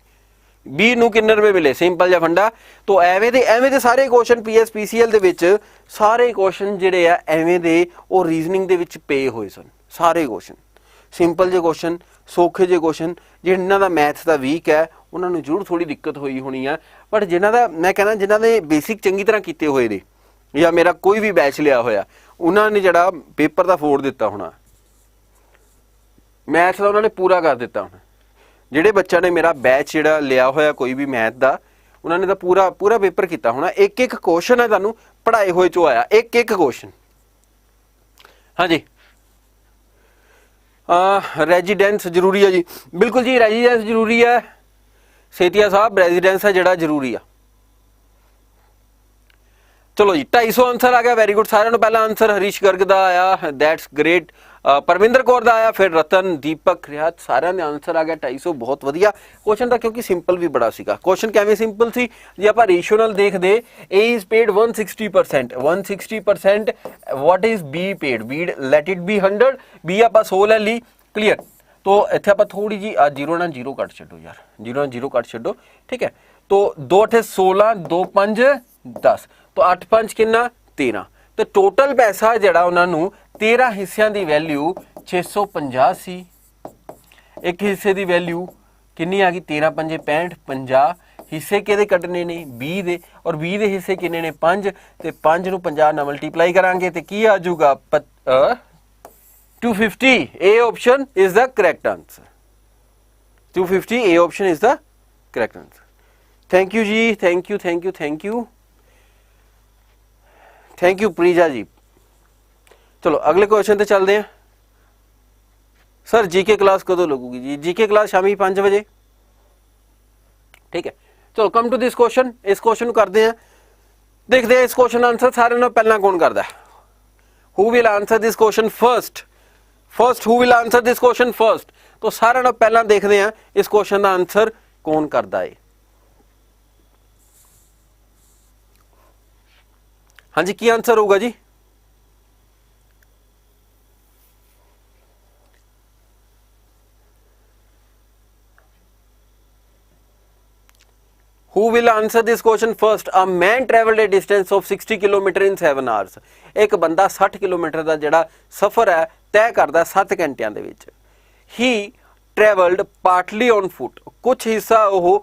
B ਨੂੰ ਕਿੰਨੇ ਰੁਪਏ ਮਿਲੇ, ਸਿੰਪਲ ਜਿਹਾ ਫੰਡਾ। तो ਐਵੇਂ ਦੇ ਸਾਰੇ ਕੁਐਸਚਨ ਪੀਐਸ ਪੀਸੀਐਲ ਦੇ ਵਿੱਚ ਸਾਰੇ ਕੁਐਸਚਨ ਜਿਹੜੇ ਆ ਐਵੇਂ ਦੇ ਉਹ ਰੀਜ਼ਨਿੰਗ ਦੇ ਵਿੱਚ ਪੇ ਹੋਏ ਸਨ। ਸਾਰੇ ਕੁਐਸਚਨ ਸਿੰਪਲ ਜਿਹੇ ਕੁਐਸਚਨ, ਸੌਖੇ ਜਿਹੇ ਕੁਐਸਚਨ। ਜਿਨ੍ਹਾਂ ਦਾ ਮੈਥਸ ਦਾ ਵੀਕ ਹੈ ਉਹਨਾਂ ਨੂੰ ਜ਼ਰੂਰ ਥੋੜੀ ਦਿੱਕਤ ਹੋਈ ਹੋਣੀ ਆ, ਬਟ ਜਿਨ੍ਹਾਂ ਦਾ ਮੈਂ ਕਹਿੰਦਾ ਜਿਨ੍ਹਾਂ ਦੇ ਬੇਸਿਕ ਚੰਗੀ ਤਰ੍ਹਾਂ ਕੀਤੇ ਹੋਏ ਨੇ ਜਾਂ ਮੇਰਾ ਕੋਈ ਵੀ ਬੈਚ ਲਿਆ ਹੋਇਆ ਉਹਨਾਂ ਨੇ ਜਿਹੜਾ ਪੇਪਰ ਦਾ ਫੋੜ ਦਿੱਤਾ ਹੋਣਾ, ਮੈਥਸ ਦਾ ਉਹਨਾਂ ਨੇ ਪੂਰਾ ਕਰ ਦਿੱਤਾ ਹੋਣਾ। ਜਿਹੜੇ ਬੱਚਾ ਨੇ ਮੇਰਾ ਬੈਚ ਜਿਹੜਾ ਲਿਆ ਹੋਇਆ ਕੋਈ ਵੀ ਮੈਥ ਦਾ, ਉਹਨਾਂ ਨੇ ਤਾਂ ਪੂਰਾ ਪੇਪਰ ਕੀਤਾ ਹੋਣਾ। ਇੱਕ ਇੱਕ ਕੁਐਸਚਨ ਹੈ ਤੁਹਾਨੂੰ ਪੜ੍ਹਾਏ ਹੋਏ ਚੋਂ ਆਇਆ, ਇੱਕ ਇੱਕ ਕੁਐਸਚਨ। ਹਾਂਜੀ ਰੈਜ਼ੀਡੈਂਸ ਜ਼ਰੂਰੀ ਹੈ ਜੀ, ਬਿਲकुल जी ਰੈਜ਼ੀਡੈਂਸ ਜ਼ਰੂਰੀ ਹੈ ਸੇਤੀਆ ਸਾਹਿਬ, ਰੈਜ਼ੀਡੈਂਸ ਹੈ ਜਿਹੜਾ ਜ਼ਰੂਰੀ ਆ। चलो जी 250 आंसर आ गया, वेरी गुड। सारे पहला आंसर हरीश गर्ग का आया, दैट्स ग्रेट। परमिंदर कौर का आया, फिर रतन, दीपक, रियात, सारे ने आंसर आ गया 250, बहुत वधिया क्वेश्चन था क्योंकि सिंपल भी बड़ा सीगा। क्वेश्चन किवें सिंपल सी जे आपां रेशियो नाल देखदे, A is paid 160%, 160% what is B paid, B let it be 100, B आपां 100 ले ली, क्लीयर। तो इत्थे आपां थोड़ी जी जीरो ना जीरो कट छड्डो यार, जीरो ना जीरो कट छड्डो, ठीक है। तो 2 8 16, 2 5 10, तो 8 5 कितना 13। तो टोटल पैसा जिहड़ा उन्हां नूं 13 हिस्सियां दी वैल्यू 650 सी। एक हिस्से दी वैल्यू कितनी आ गई 13 5 65 50। हिस्से किहदे कड्ढने ने 20 दे, और 20 दे हिस्से किन्ने ने 5, ते 5 नूं 50 नाल मल्टीप्लाई करांगे ते की आ जाऊगा 250। A option is the correct answer, 250 A option is the correct answer. Thank you जी, thank you thank you thank you thank you Preeja ji. चलो अगले क्वेश्चन पे चलते हैं। सर जीके क्लास कदों लगूगी जी? जीके क्लास शामी 5 बजे, ठीक है। चलो कम टू दिस क्वेश्चन, इस क्वेश्चन करते हैं, देखते हैं इस क्वेश्चन आंसर सारे नालों पहला कौन करता है। Who will answer this question first, who will answer this question first. तो सारे नालों पहला देखते हैं इस क्वेश्चन का आंसर कौन करता है। हाँ जी की आंसर होगा जी? Who will answer this question first? A man traveled a distance of 60 kilometre in 7 hours। एक बंदा 60 किलोमीटर का जिहड़ा सफर है तय करता 7 घंटिया दे विच। He travelled partly on foot, कुछ हिस्सा वो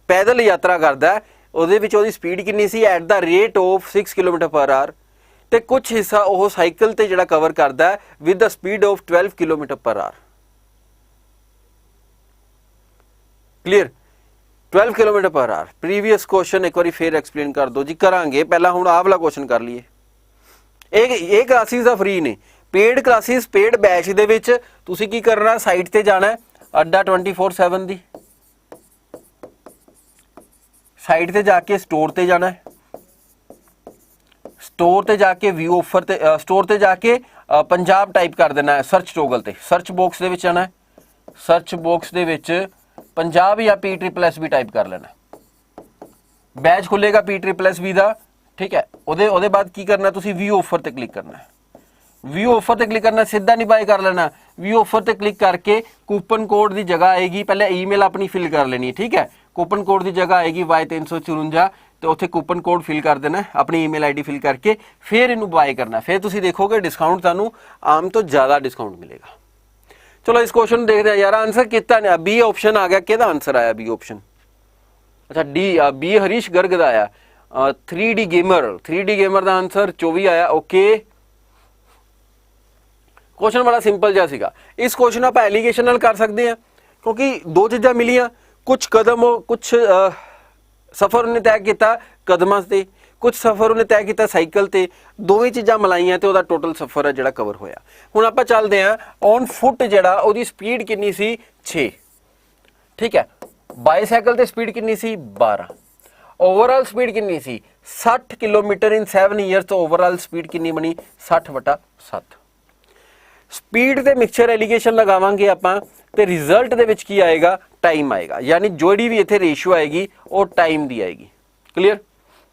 पैदल यात्रा करता है, ਉਹਦੇ ਵਿੱਚ ਉਹਦੀ ਸਪੀਡ ਕਿੰਨੀ ਸੀ at the rate of 6 kilometre per hour, ਤੇ ਕੁਝ ਹਿੱਸਾ ਉਹ ਸਾਈਕਲ ਤੇ ਜਿਹੜਾ ਕਵਰ ਕਰਦਾ ਹੈ with the speed of 12 kilometre per hour. Clear 12 kilometre per hour. Previous question एक बार फिर एक्सप्लेन कर दो जी। करांगे पहला हुण आह वाला क्वेश्चन कर लीए। ਇਹ ਕਲਾਸਿਸ ਦਾ ਫ੍ਰੀ ਨੇ। ਪੇਡ ਕਲਾਸਿਸ ਪੇਡ ਬੈਚ ਦੇ ਵਿੱਚ ਤੁਸੀਂ ਕੀ ਕਰਨਾ, ਸਾਈਟ ਤੇ ਜਾਣਾ ਹੈ ਅੱਡਾ 24/7 ਦੀ ਸਾਈਟ ਤੇ ਜਾ ਕੇ ਸਟੋਰ ਤੇ ਜਾਣਾ ਹੈ, ਸਟੋਰ ਤੇ ਜਾ ਕੇ व्यू ऑफर ਤੇ ਸਟੋਰ ਤੇ ਜਾ ਕੇ पंजाब टाइप कर देना है, सर्च टोगल ते सर्च बॉक्स दे विच आना है, सर्च बॉक्स दे विच पंजाब या PSSS भी टाइप कर लेना, बैच खुलेगा PSSS दा, ठीक है। ओदे बाद की करना, तुसी व्यू ऑफर ते क्लिक करना है, व्यू ऑफर ते क्लिक करना, सीधा नहीं बाय कर लेना, व्यू ऑफर ते क्लिक करके कूपन कोड की जगह आएगी, पहले ईमेल अपनी फिल कर लेनी है, ठीक है। कूपन कोड की जगह आएगी Y354, तो उत्थे कूपन कोड फिल कर देना है, अपनी ईमेल आईडी फिल करके फिर इनू बाय करना, फिर तुसी देखोगे डिस्काउंट तुहानू आम तो ज़्यादा डिस्काउंट मिलेगा। चलो इस क्वेश्चन देखते हैं यार, आंसर कितना ने बी ऑप्शन आ गया, किहदा आंसर आया बी ऑप्शन, अच्छा डी बी हरीश गर्ग दा आया। 3D गेमर का आंसर 24 आया, ओके। क्वेश्चन बड़ा सिंपल जहा सीगा। इस क्वेश्चन आप एलीगेशन नाल कर सकते हैं, क्योंकि दो चीज़ां मिलियां, कुछ कदम कुछ सफ़र उन्हें तय किया कदमां से, कुछ सफ़र उन्हें तय किया साइकिल ते, दोवें चीज़ां मिलाइयां ते उहदा टोटल सफ़र है जिहड़ा कवर होया। हुण आपां चलदे हां ऑन फुट जिहड़ा उहदी स्पीड कितनी सी 6, ठीक है। बाईसाइकिल ते स्पीड कितनी सी 12, ओवरऑल स्पीड कितनी सी 60 किलोमीटर इन 7 ईयर्स, तो ओवरऑल स्पीड कितनी बनी 60/7। स्पीड ते मिक्सचर एलीगेशन लगावांगे आपां ते रिजल्ट दे विच की आएगा, टाइम आएगा, यानी जोड़ी भी इत्थे रेशियो आएगी वो टाइम दी आएगी, क्लीयर।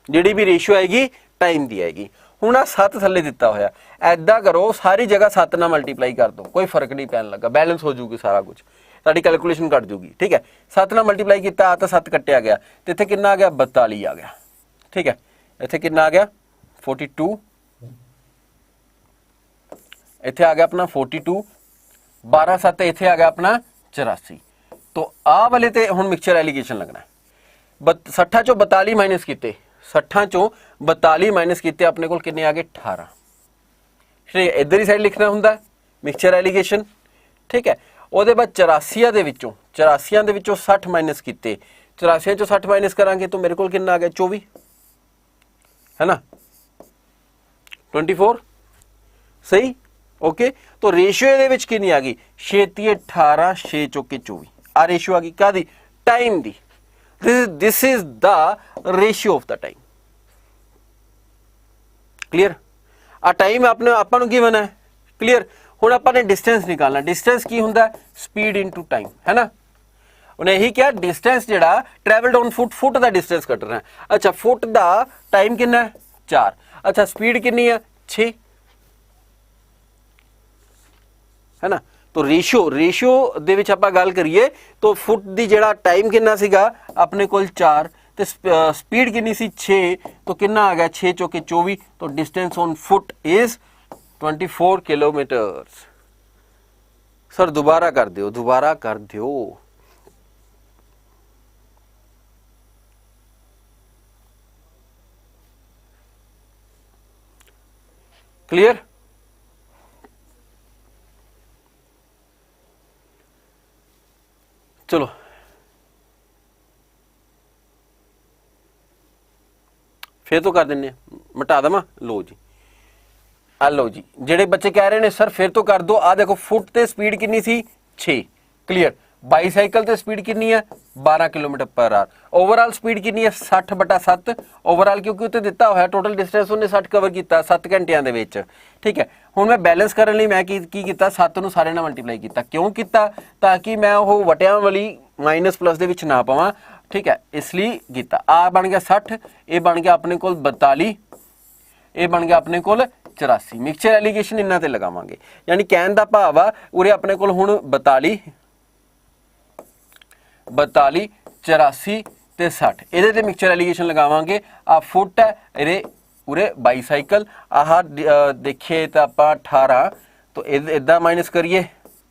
जिहड़ी भी रेशियो आएगी टाइम दी आएगी। हुण आ 7 थल्ले दिता होया, ऐदा करो सारी जगह 7 नाल मल्टीप्लाई कर दो, कोई फर्क नहीं पैन लगा, बैलेंस हो जूगी सारा कुछ, साडी कैलकुलेशन कट जूगी, ठीक है। 7 नाल मल्टीप्लाई किया आ तो 7 कट्टिया गया, तो इत्थे कितना आ गया 42 आ गया, ठीक है। इत्थे कितना आ गया 42, इत्थे आ गया अपना 42, 12 7 इत्थे आ गया अपना 84। तो आ वाले ते हुण मिक्सचर एलीगेशन लगना है। 60 चों 42 माइनस किते, 60 चों 42 माइनस किते, अपने कोल किन्ने आ गए 18, ठीक है। इधर ही साइड लिखना हुंदा मिक्सचर एलीगेशन, ठीक है। ਉਹਦੇ बाद 84 ਦੇ ਵਿੱਚੋਂ 60 माइनस किते, 84 चों 60 माइनस करांगे तो मेरे को कितना आ गया 24, है ना 24, सही, ओके। तो रेशियो ਇਹਦੇ ਵਿੱਚ ਕਿੰਨੀ ਆ ਗਈ 6 18, 6 चौके 24, आ रेशियो आ गई कादी टाइम दी। This is the ratio of the time, clear. आ टाइम आपने आपां नूं गिवन है, क्लियर। हुण आपां ने डिस्टेंस निकालना, डिस्टेंस की हुंदा स्पीड इनटू टाइम, है ना। उन्हें यही क्या डिस्टेंस जिहड़ा ट्रैवल्ड ऑन फुट, फुट दा डिस्टेंस कटना है, अच्छा फुट दा टाइम कितना है 4, अच्छा स्पीड कितनी है 6, है ना। तो रेशियो दे विच आपां गल करिए तो फुट दी जिहड़ा टाइम कितना सीगा अपने कोल 4 ते स्पीड कितनी सी 6, तो कितना आ गया 6 चौके 24, तो distance on foot is 24 kilometres. Sir दोबारा कर दियो, क्लियर। चलो फिर तो कर देने, मिटा देवां, लो जी आ लो जी। जेडे बच्चे कह रहे हैं सर फिर तो कर दो, आ देखो फुट ते स्पीड कितनी सी 6, क्लियर। बाईसाइकिल ते स्पीड कितनी है 12 kilometre per our, overall speed कितनी है 60/7, ओवरऑल क्योंकि उत्ते दिता होया टोटल डिस्टेंस उन्हें 60 कवर किया 7 घंटिया दे विच, ठीक है। हुण मैं बैलेंस करने लई मैं की कीता 7 नूं सारे नाल मल्टीप्लाई किया, क्यों किया ताकि मैं वो वटियां वाली माइनस प्लस दे विच ना पावां, ठीक है, इसलिए किया। आ बन गया 60, ये बन गया अपने कोल 42, ये बन गया अपने कोल 84। मिक्सचर एलीगेशन इन्हां ते लगावांगे, यानी कहण दा भाव आ उरे अपने कोल हुण 42 84 ते 60, ਇਹਦੇ ਤੇ मिक्सचर एलीगेशन लगावांगे। आ फुट है ਇਹਦੇ उरे बाईसाइकिल, आह देखिए तो आप 18, तो इदा माइनस करिए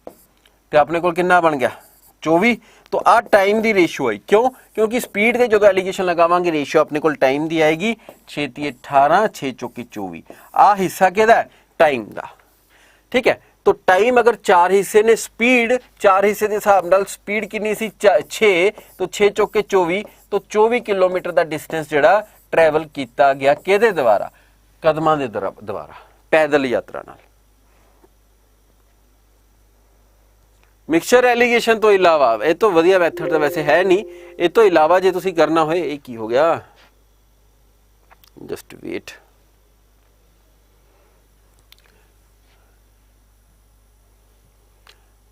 तो अपने को कितना बन गया 24। तो आ टाइम दी रेशियो आई, क्यों क्योंकि स्पीड के जो एलीगेशन लगावांगे रेशियो अपने को टाइम दी आएगी 6 18, 6 चौके 24, आ हिस्सा किहदा टाइम का, ठीक है। तो टाइम अगर 4 हिस्से ने, स्पीड 4 हिस्से के हिसाब नाल स्पीड कितनी सी 6, तो 6 चौके 24, तो 24 किलोमीटर का डिस्टेंस जिहड़ा ट्रैवल किया गया किहदे द्वारा, कदमां दे द्वारा, पैदल यात्रा नाल। मिक्सचर एलीगेशन तो इलावा ये तो वधिया मैथड तो वैसे है नहीं, ये तो इलावा जे तुसी करना होए, ये की हो गया, जस्ट वेट,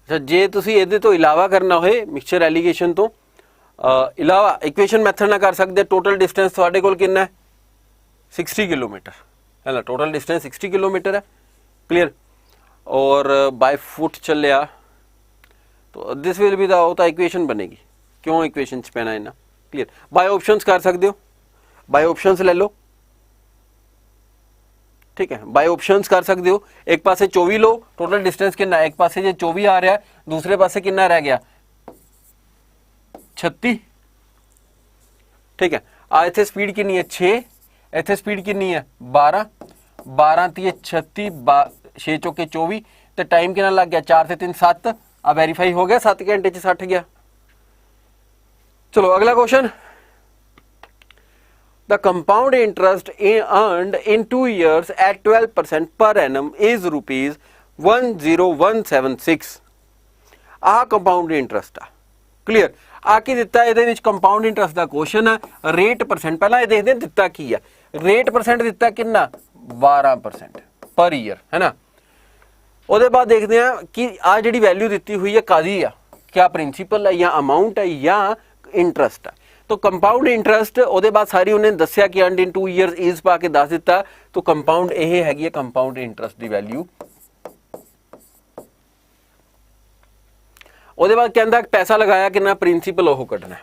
अच्छा जे तुसी इहदे तो इलावा करना होए मिक्सचर एलीगेशन तो इलावा इक्वेशन मैथड ना कर सकते। टोटल डिस्टेंस तुहाडे कोल कितना है 60 किलोमीटर है ना, टोटल डिस्टेंस 60 किलोमीटर है, क्लियर, और बाय फुट चलिया तो this will be the equation बनेगी, क्यों इक्वेशन च पैना इना, क्लियर। बाय ऑप्शंस कर सकते हो, बाय ऑप्शंस ले लो, ठीक है, बाय ऑप्शंस कर सकते हो। एक पासे 24 लो, टोटल डिस्टेंस कितना, एक पासे जे 24 आ रहा है, दूसरे पासे कितना रह गया 36, ठीक है। इतने स्पीड कितनी है 6, इतने स्पीड कितनी है 12, 12 ती 36, 6 चौके 24, तो टाइम कितना लग गया 4 से 3 7, अब वेरीफाई हो गया 7 घंटे च 60 गया। चलो अगला question, the compound interest earned in 2 years at 12% per annum is ₹10176। आह कंपाउंड इंटरेस्ट आ, क्लियर। आके दिता है कंपाउंड इंटरेस्ट का क्वेश्चन है, रेट परसेंट पहला देखते हैं दिता की है, रेट परसेंट दिता कितना 12% पर ईयर है ना। उसके बाद देखते हैं कि आ जी वैल्यू दी हुई है कादी आ, क्या प्रिंसीपल है या अमाउंट है या इंटरेस्ट है। तो कंपाउंड इंटरेस्ट उसके बाद सारी उन्हें दसिया कि अर्नड इन 2 years इज पा के दस दिता, तो कंपाउंड यह हैगी कंपाउंड इंटरेस्ट की वैल्यू। उसके बाद कहता पैसा लगाया कि प्रिंसीपल वो कढ़ना।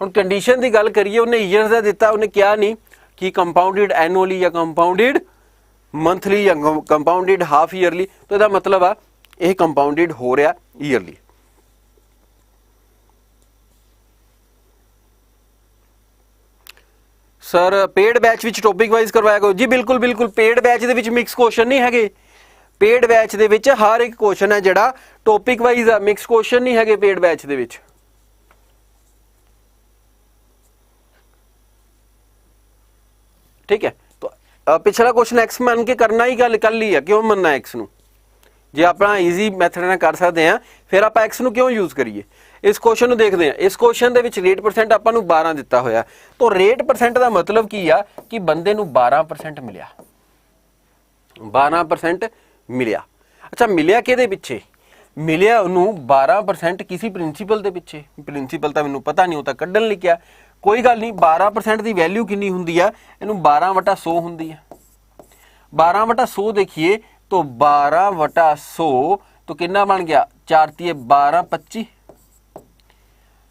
हुण कंडीशन की गल करिए, उन्हें ईयर्स का दिता, उन्हें क्या नहीं कि कंपाउंडेड एनुअली या कंपाउंडेड मंथली या कंपाउंडेड हाफ ईयरली, तो इसका मतलब आ यह कंपाउंडेड हो रहा yearly. Sir paid batch which topic wise करवाया करो जी, बिल्कुल बिल्कुल, पेड बैच दे विच मिक्स क्वेश्चन नहीं है, पेड बैच दे विच हर एक क्वेश्चन है जिहड़ा टॉपिक वाइज आ, मिक्स क्वेश्चन नहीं है पेड बैच दे विच। ठीक है, तो पिछला क्वेश्चन एक्स मान के करना ही गल कर ली है, क्यों मनना एक्स नू, जे अपना ईजी मैथड नाल कर सकते हैं फिर आप एक्स नू क्यों यूज करिए। इस क्वेश्चन ਨੂੰ देखते हैं, इस क्वेश्चन ਦੇ ਵਿੱਚ रेट परसेंट ਆਪਾਂ ਨੂੰ 12 ਦਿੱਤਾ ਹੋਇਆ, तो रेट परसेंट ਦਾ मतलब ਕੀ ਆ कि ਬੰਦੇ ਨੂੰ 12% ਮਿਲਿਆ, 12% ਮਿਲਿਆ। अच्छा ਮਿਲਿਆ ਕਿਹਦੇ ਪਿੱਛੇ, ਮਿਲਿਆ ਉਹਨੂੰ 12% किसी प्रिंसीपल ਦੇ ਪਿੱਛੇ, प्रिंसीपल ਤਾਂ ਮੈਨੂੰ ਪਤਾ ਨਹੀਂ, ਉਹ ਤਾਂ ਕੱਢਣ ਲਿਖਿਆ, कोई गल नहीं। 12% की वैल्यू कितनी होंगी है, इनू 12/100 होंगी है। 12/100 देखिए तो 12/100 तो कितना बन गया 4 × 12 25,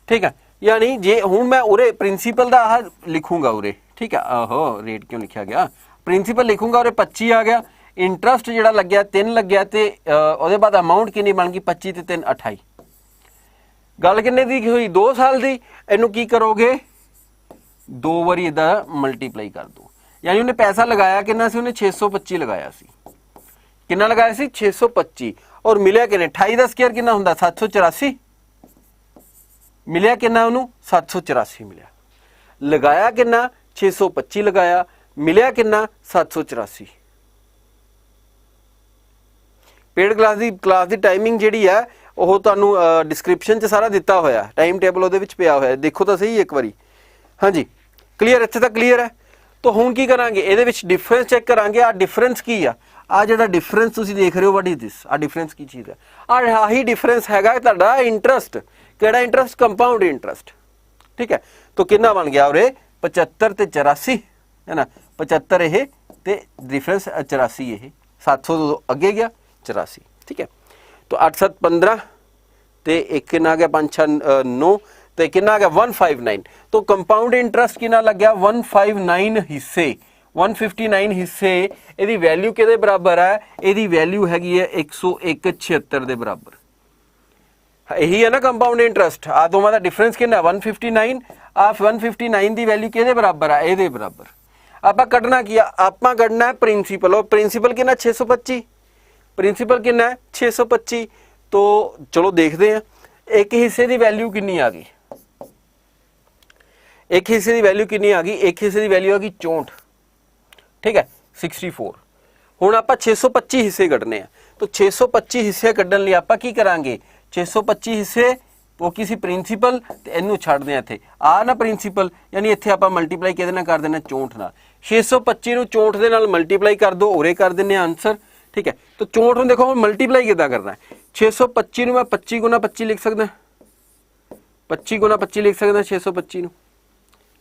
ठीक है। यानी जे हूँ मैं उरे प्रिंसीपल का आह लिखूंगा उरे, ठीक है, आहो रेट क्यों लिखा गया, प्रिंसीपल लिखूंगा उरे 25 आ गया, इंटरस्ट जो लग गया 3 लग गया, तो उसके बाद अमाउंट कितनी बन गई 25 ते 3 28। गल किन्ने दी हुई 2 साल की, इनू की करोगे 2 बारी इदा मल्टीप्लाई कर दो, यानी उन्हें पैसा लगाया कितना सी, उन्हें 625 लगाया सी, कितना लगाया सी 625, और मिलिया किन्ने 28 का स्केयर कितना हुंदा 784, मिलिया कितना उन्होंने 784 मिलिया, लगाया कितना 625 लगाया, मिलिया कितना 784। पेड क्लास की टाइमिंग जी है वो तुहानू डिस्क्रिप्शन च सारा दिता होया, टाइम टेबल वो पिया होया, देखो तो सही एक बारी। हाँ जी क्लीयर, इत्थे तक क्लीयर है। तो हुण की करांगे, इहदे विच डिफरेंस चेक करांगे, आ डिफरेंस की आ जिहड़ा डिफरेंस तुसीं देख रहे हो, वट इज दिस, आ डिफरेंस की चीज़ है, आही डिफरेंस हैगा तुहाडा इंटरस्ट, केड़ा इंटरस्ट कंपाउंड इंटरस्ट, ठीक है। तो कितना बन गया उरे 75 ते 84 है ना, 75 ये ते डिफरेंस 84 ये 700 तो अगे गया 84, ठीक है। तो 8 7 15 ते एक कितना आ गया 5 6 9 तो कितना आ गया 159। तो कंपाउंड इंटरस्ट कितना लग गया 159 हिस्से, 159 हिस्से, यदि वैल्यू किहदे बराबर है, यदि वैल्यू हैगी है 101.76 के बराबर, यही है ना कंपाउंड इंटरस्ट। आ दोवां दा डिफरेंस कितना 159, आ 159 की वैल्यू किहदे बराबर है, इहदे बराबर। आपां कढना की, आपां कढना है प्रिंसीपल, और प्रिंसीपल कितना 625, प्रिंसीपल कितना है 625। तो चलो देखते हैं एक हिस्से की वैल्यू कितनी आ गई, एक हिस्से की वैल्यू कितनी आ गई, एक हिस्से की वैल्यू आ गई 64, ठीक है 64, ਹੁਣ ਆਪਾਂ 625 ਹਿੱਸੇ ਕੱਢਨੇ ਆ। तो 625 ਹਿੱਸੇ ਕੱਢਣ ਲਈ ਆਪਾਂ ਕੀ ਕਰਾਂਗੇ 625 ਹਿੱਸੇ ਉਹ ਕੀ ਸੀ ਪ੍ਰਿੰਸੀਪਲ ਤੇ ਇਹਨੂੰ ਛੱਡਦੇ ਆ ਇੱਥੇ ਆ ਨਾ ਪ੍ਰਿੰਸੀਪਲ ਯਾਨੀ ਇੱਥੇ ਆਪਾਂ ਮਲਟੀਪਲਾਈ ਕਿਹਦੇ ਨਾਲ ਕਰ ਦੇਣਾ 64 ਨਾਲ 625 ਨੂੰ 64 ਦੇ ਨਾਲ ਮਲਟੀਪਲਾਈ ਕਰ ਦੋ ਉਰੇ ਕਰ ਦਿੰਨੇ ਆਨਸਰ ठीक है। तो 64 ਨੂੰ देखो मल्टीप्लाई कितना करना है 625 ਨੂੰ मैं 25 गुना 25 लिख सकदा 25 गुना 25 लिख सकदा 625 ਨੂੰ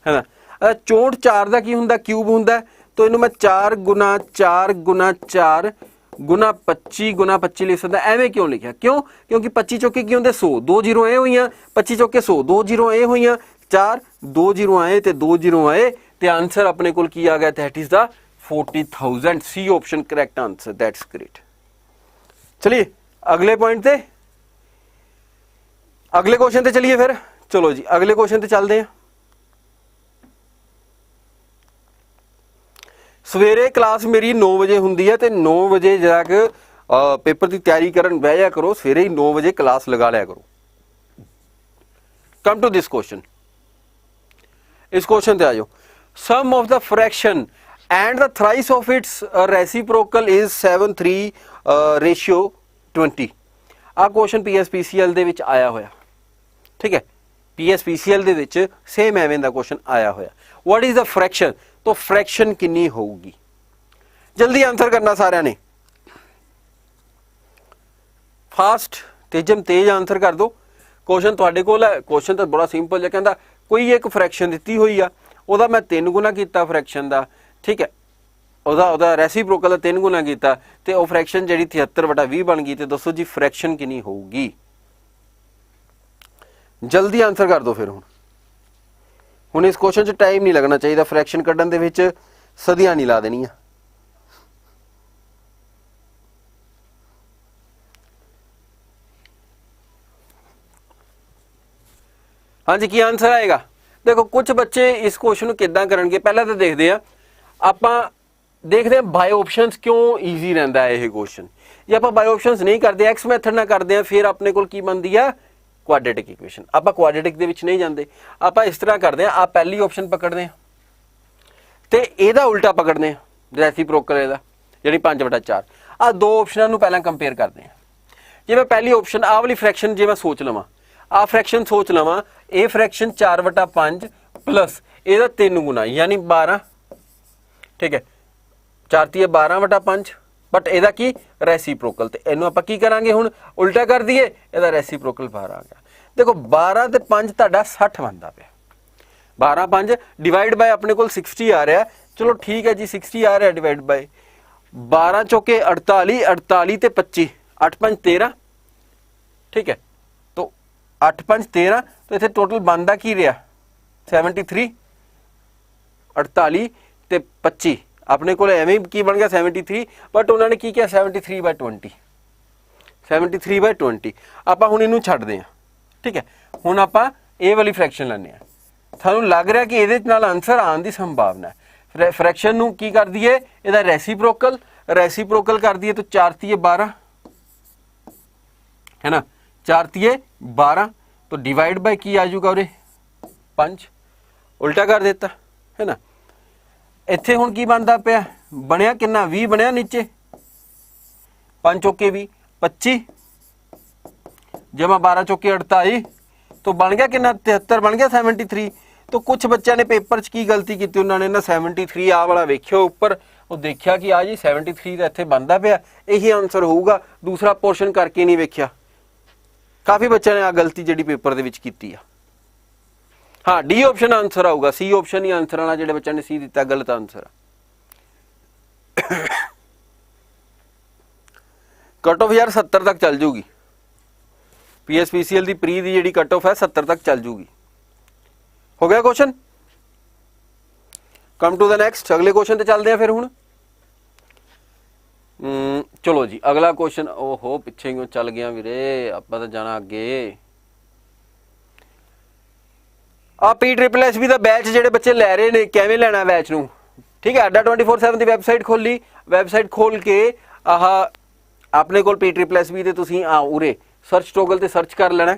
है ना 64 4 ਦਾ ਕੀ ਹੁੰਦਾ ਕਿਊਬ ਹੁੰਦਾ तो ਇਹਨੂੰ मैं 4 गुना 4 गुना 4 गुना 25 गुना 25 लिख सकदा ਐਵੇਂ ਕਿਉਂ ਲਿਖਿਆ ਕਿਉਂ ਕਿਉਂਕਿ 25 ਚੌਕੇ ਕੀ ਹੁੰਦੇ 100 2 0 ਇਹ ਹੋਈਆਂ 25 ਚੌਕੇ 100 2 0 ਇਹ ਹੋਈਆਂ 4 2 0 ਆਏ ਤੇ 2 0 ਆਏ ਤੇ ਆਨਸਰ ਆਪਣੇ ਕੋਲ ਕੀ ਆ ਗਿਆ that is the 40,000 C option correct answer that's great. चलिए अगले पॉइंट पे अगले क्वेश्चन पे चलिए फिर चलो जी अगले क्वेश्चन पे चलते हैं। सवेरे क्लास मेरी 9 बजे हुंदी है ते 9 बजे जाके पेपर की तैयारी करन बह जा करो सवेरे ही 9 बजे क्लास लगा लिया करो। कम टू दिस क्वेश्चन इस क्वेश्चन पे आ जाओ sum of the fraction and the thrice of its reciprocal is 7:3 ratio 20 ਆ ਕੁਐਸਚਨ PSPCL ਦੇ ਵਿੱਚ ਆਇਆ ਹੋਇਆ ਠੀਕ ਹੈ PSPCL ਦੇ ਵਿੱਚ ਸੇਮ ਐਵੇਂ ਦਾ ਕੁਐਸਚਨ ਆਇਆ ਹੋਇਆ what is the fraction तो fraction ਕਿੰਨੀ ਹੋਊਗੀ ਜਲਦੀ ਆਨਸਰ ਕਰਨਾ ਸਾਰਿਆਂ ਨੇ ਫਾਸਟ ਤੇਜ਼ ਆਨਸਰ ਕਰ ਦਿਓ ਕੁਐਸਚਨ ਤੁਹਾਡੇ ਕੋਲ ਹੈ ਕੁਐਸਚਨ ਤਾਂ ਬੜਾ ਸਿੰਪਲ ਜਿਹਾ ਕਹਿੰਦਾ ਕੋਈ ਇੱਕ ਫ੍ਰੈਕਸ਼ਨ ਦਿੱਤੀ ਹੋਈ ਆ ਉਹਦਾ ਮੈਂ 3 ਗੁਣਾ ਕੀਤਾ ਫ੍ਰੈਕਸ਼ਨ ਦਾ ठीक है ਉਹਦਾ ਰੈਸੀਪ੍ਰੋਕਲ ਦਾ 3 ਗੁਣਾ ਕੀਤਾ ਤੇ ਉਹ ਫ੍ਰੈਕਸ਼ਨ ਜਿਹੜੀ 73/20 ਬਣ ਗਈ ਤੇ ਦੱਸੋ ਜੀ ਫ੍ਰੈਕਸ਼ਨ ਕਿੰਨੀ ਹੋਊਗੀ ਜਲਦੀ ਆਨਸਰ ਕਰ ਦਿਓ ਫਿਰ ਹੁਣ ਇਸ ਕੁਐਸਚਨ 'ਚ ਟਾਈਮ ਨਹੀਂ ਲੱਗਣਾ ਚਾਹੀਦਾ ਫ੍ਰੈਕਸ਼ਨ ਕੱਢਣ ਦੇ ਵਿੱਚ ਸਦੀਆਂ ਨਹੀਂ ਲਾ ਦੇਣੀਆਂ ਹਾਂਜੀ ਕੀ ਆਨਸਰ ਆਏਗਾ ਦੇਖੋ ਕੁਝ ਬੱਚੇ ਇਸ ਕੁਐਸਚਨ ਨੂੰ ਕਿੱਦਾਂ ਕਰਨਗੇ ਪਹਿਲਾਂ ਤਾਂ ਦੇਖਦੇ ਆ ਆਪਾਂ ਦੇਖਦੇ ਹਾਂ ਬਾਇਓ ਆਪਸ਼ਨਸ ਕਿਉਂ ਈਜ਼ੀ ਰਹਿੰਦਾ ਹੈ ਇਹ ਕੁਐਸਚਨ ਜੇ ਆਪਾਂ ਬਾਇਓ ਆਪਸ਼ਨਸ ਨਹੀਂ ਕਰਦੇ ਐਕਸ ਮੈਥਡ ਨਾਲ ਕਰਦੇ ਆ ਫਿਰ ਆਪਣੇ ਕੋਲ ਕੀ ਬਣਦੀ ਆ ਕੁਆਡਰੇਟਿਕ ਇਕੁਏਸ਼ਨ ਆਪਾਂ ਕੁਆਡਰੇਟਿਕ ਦੇ ਵਿੱਚ ਨਹੀਂ ਜਾਂਦੇ ਆਪਾਂ ਇਸ ਤਰ੍ਹਾਂ ਕਰਦੇ ਆ ਪਹਿਲੀ ਆਪਸ਼ਨ ਪਕੜਦੇ ਆ ਤੇ ਇਹਦਾ ਉਲਟਾ ਪਕੜਦੇ ਆ ਰੈਸੀਪ੍ਰੋਕਲ ਇਹਦਾ ਜਿਹੜੀ 5/4 ਆ ਦੋ ਆਪਸ਼ਨਾਂ ਨੂੰ ਪਹਿਲਾਂ ਕੰਪੇਅਰ ਕਰਦੇ ਆ ਜੇ ਮੈਂ ਪਹਿਲੀ ਆਪਸ਼ਨ ਆ ਵਾਲੀ ਫ੍ਰੈਕਸ਼ਨ ਜੇ ਮੈਂ ਸੋਚ ਲਵਾਂ ਆ ਫ੍ਰੈਕਸ਼ਨ ਸੋਚ ਲਵਾਂ ਇਹ ਫ੍ਰੈਕਸ਼ਨ 4/5 ਪਲੱਸ ਇਹਦਾ 3 ਗੁਣਾ ਯਾਨੀ 12 ठीक है 4 × 12/5 बट ਇਹਦਾ ਕੀ ਰੈਸੀਪ੍ਰੋਕਲ ਤੇ ਇਹਨੂੰ ਆਪਾਂ ਕੀ ਕਰਾਂਗੇ ਹੁਣ ਉਲਟਾ ਕਰ ਦਈਏ ਇਹਦਾ ਰੈਸੀਪ੍ਰੋਕਲ ਬਾਹਰ ਆ ਗਿਆ ਦੇਖੋ 12 ਤੇ 5 ਤੁਹਾਡਾ 60 ਬਣਦਾ ਪਿਆ 12 5 ਡਿਵਾਈਡ ਬਾਈ ਆਪਣੇ ਕੋਲ 60 ਆ ਰਿਹਾ ਚਲੋ ਠੀਕ ਹੈ ਜੀ 60 ਆ ਰਿਹਾ ਡਿਵਾਈਡ ਬਾਈ 12 ਚੌਕੇ 48 48 ਤੇ 25 8 5 13 ठीक है तो 8 5 13 तो इथे टोटल बनता की रहा 73 48 ਤੇ 25 ਆਪਣੇ ਕੋਲ ਐਵੇਂ ਕੀ ਬਣ ਗਿਆ 73 ਬਟ ਉਹਨਾਂ ਨੇ ਕੀ ਕਿਹਾ 73/20 73/20 ਆਪਾਂ ਹੁਣ ਇਹਨੂੰ ਛੱਡਦੇ ਆ ਠੀਕ ਹੈ ਹੁਣ ਆਪਾਂ ਇਹ ਵਾਲੀ ਫ੍ਰੈਕਸ਼ਨ ਲੈਣੇ ਆ ਤੁਹਾਨੂੰ ਲੱਗ ਰਿਹਾ ਕਿ ਇਹਦੇ ਨਾਲ ਆਨਸਰ ਆਉਣ ਦੀ ਸੰਭਾਵਨਾ ਹੈ ਫ੍ਰੈਕਸ਼ਨ ਨੂੰ ਕੀ ਕਰ ਦਈਏ ਇਹਦਾ ਰੈਸੀਪ੍ਰੋਕਲ ਕਰ ਦਈਏ ਤਾਂ 4 × 12 है ना 4 × 12 तो डिवाइड बाय की आ जाऊगा उरे 5 उल्टा कर देता है ना इत्थे हुण की बनता पिया बनया कितना 20 बनया नीचे 5 चौके 20 25 जमा 12 चौके 48 तो बन गया कितना 73 बन गया 73 तो कुछ बच्चों ने पेपर च की गलती की उन्होंने ना 73 आ वाला वेख्यो उपर वो देखा कि आ जी 73 का इत्थे बनता पिया यही आंसर होगा दूसरा पोर्शन करके नहीं वेख्या काफ़ी बच्चों ने आ गलती जी पेपर दे विच कीती आ हाँ डी ऑप्शन आंसर आऊगा सी ऑप्शन ही आंसर आना जो बच्चों ने सी दिता गलत आंसर कट ऑफ यार 70 तक चल जूगी PSPCL की प्री की जी कट ऑफ है 70 तक चल जूगी हो गया question come to the next अगले क्वेश्चन ते चलते हैं फिर हुण चलो जी अगला क्वेश्चन ओहो पिछे ही चल गया वीरे आपां तां जाना अगे आ PSSB ਦਾ बैच ਜਿਹੜੇ ਬੱਚੇ ਲੈ ਰਹੇ ਨੇ ਕਿਵੇਂ ਲੈਣਾ बैच ਨੂੰ ठीक है अड्डा 24/7 ਦੀ ਵੈਬਸਾਈਟ ਖੋਲੀ ਵੈਬਸਾਈਟ ਖੋਲ ਕੇ ਆਹ ਆਪਣੇ ਕੋਲ PSSB ਤੇ ਤੁਸੀਂ ਆ ਉਰੇ ਸਰਚ ਟੋਗਲ ਤੇ ਸਰਚ ਕਰ ਲੈਣਾ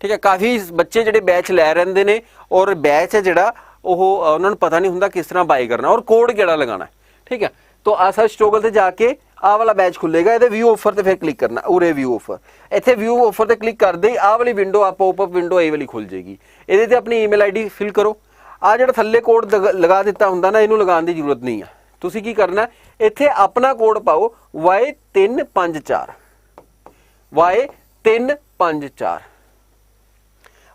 ठीक है काफ़ी ਬੱਚੇ ਜਿਹੜੇ बैच ਲੈ ਰਹਿੰਦੇ ਨੇ ਔਰ बैच ਹੈ ਜਿਹੜਾ ਉਹ ਉਹਨਾਂ ਨੂੰ ਪਤਾ ਨਹੀਂ ਹੁੰਦਾ ਕਿਸ ਤਰ੍ਹਾਂ ਬਾਈ ਕਰਨਾ ਔਰ ਕੋਡ ਕਿਹੜਾ ਲਗਾਉਣਾ ठीक है तो आ सर्च टॉगल ते जाके आ वाला बैच खुलेगा, ये व्यू ऑफर ते फिर क्लिक करना, उरे व्यू ऑफर, इत्थे व्यू ऑफर ते क्लिक करते ही आ वाली विंडो आ पॉपअप विंडो ये वाली खुल जाएगी। ये ते अपनी ईमेल आईडी फिल करो। आ जो थल्ले कोड लगा दिता हुंदा ना, इनू लगाने की जरूरत नहीं है। तुसी की करना, इत्थे अपना कोड पाओ Y354 Y354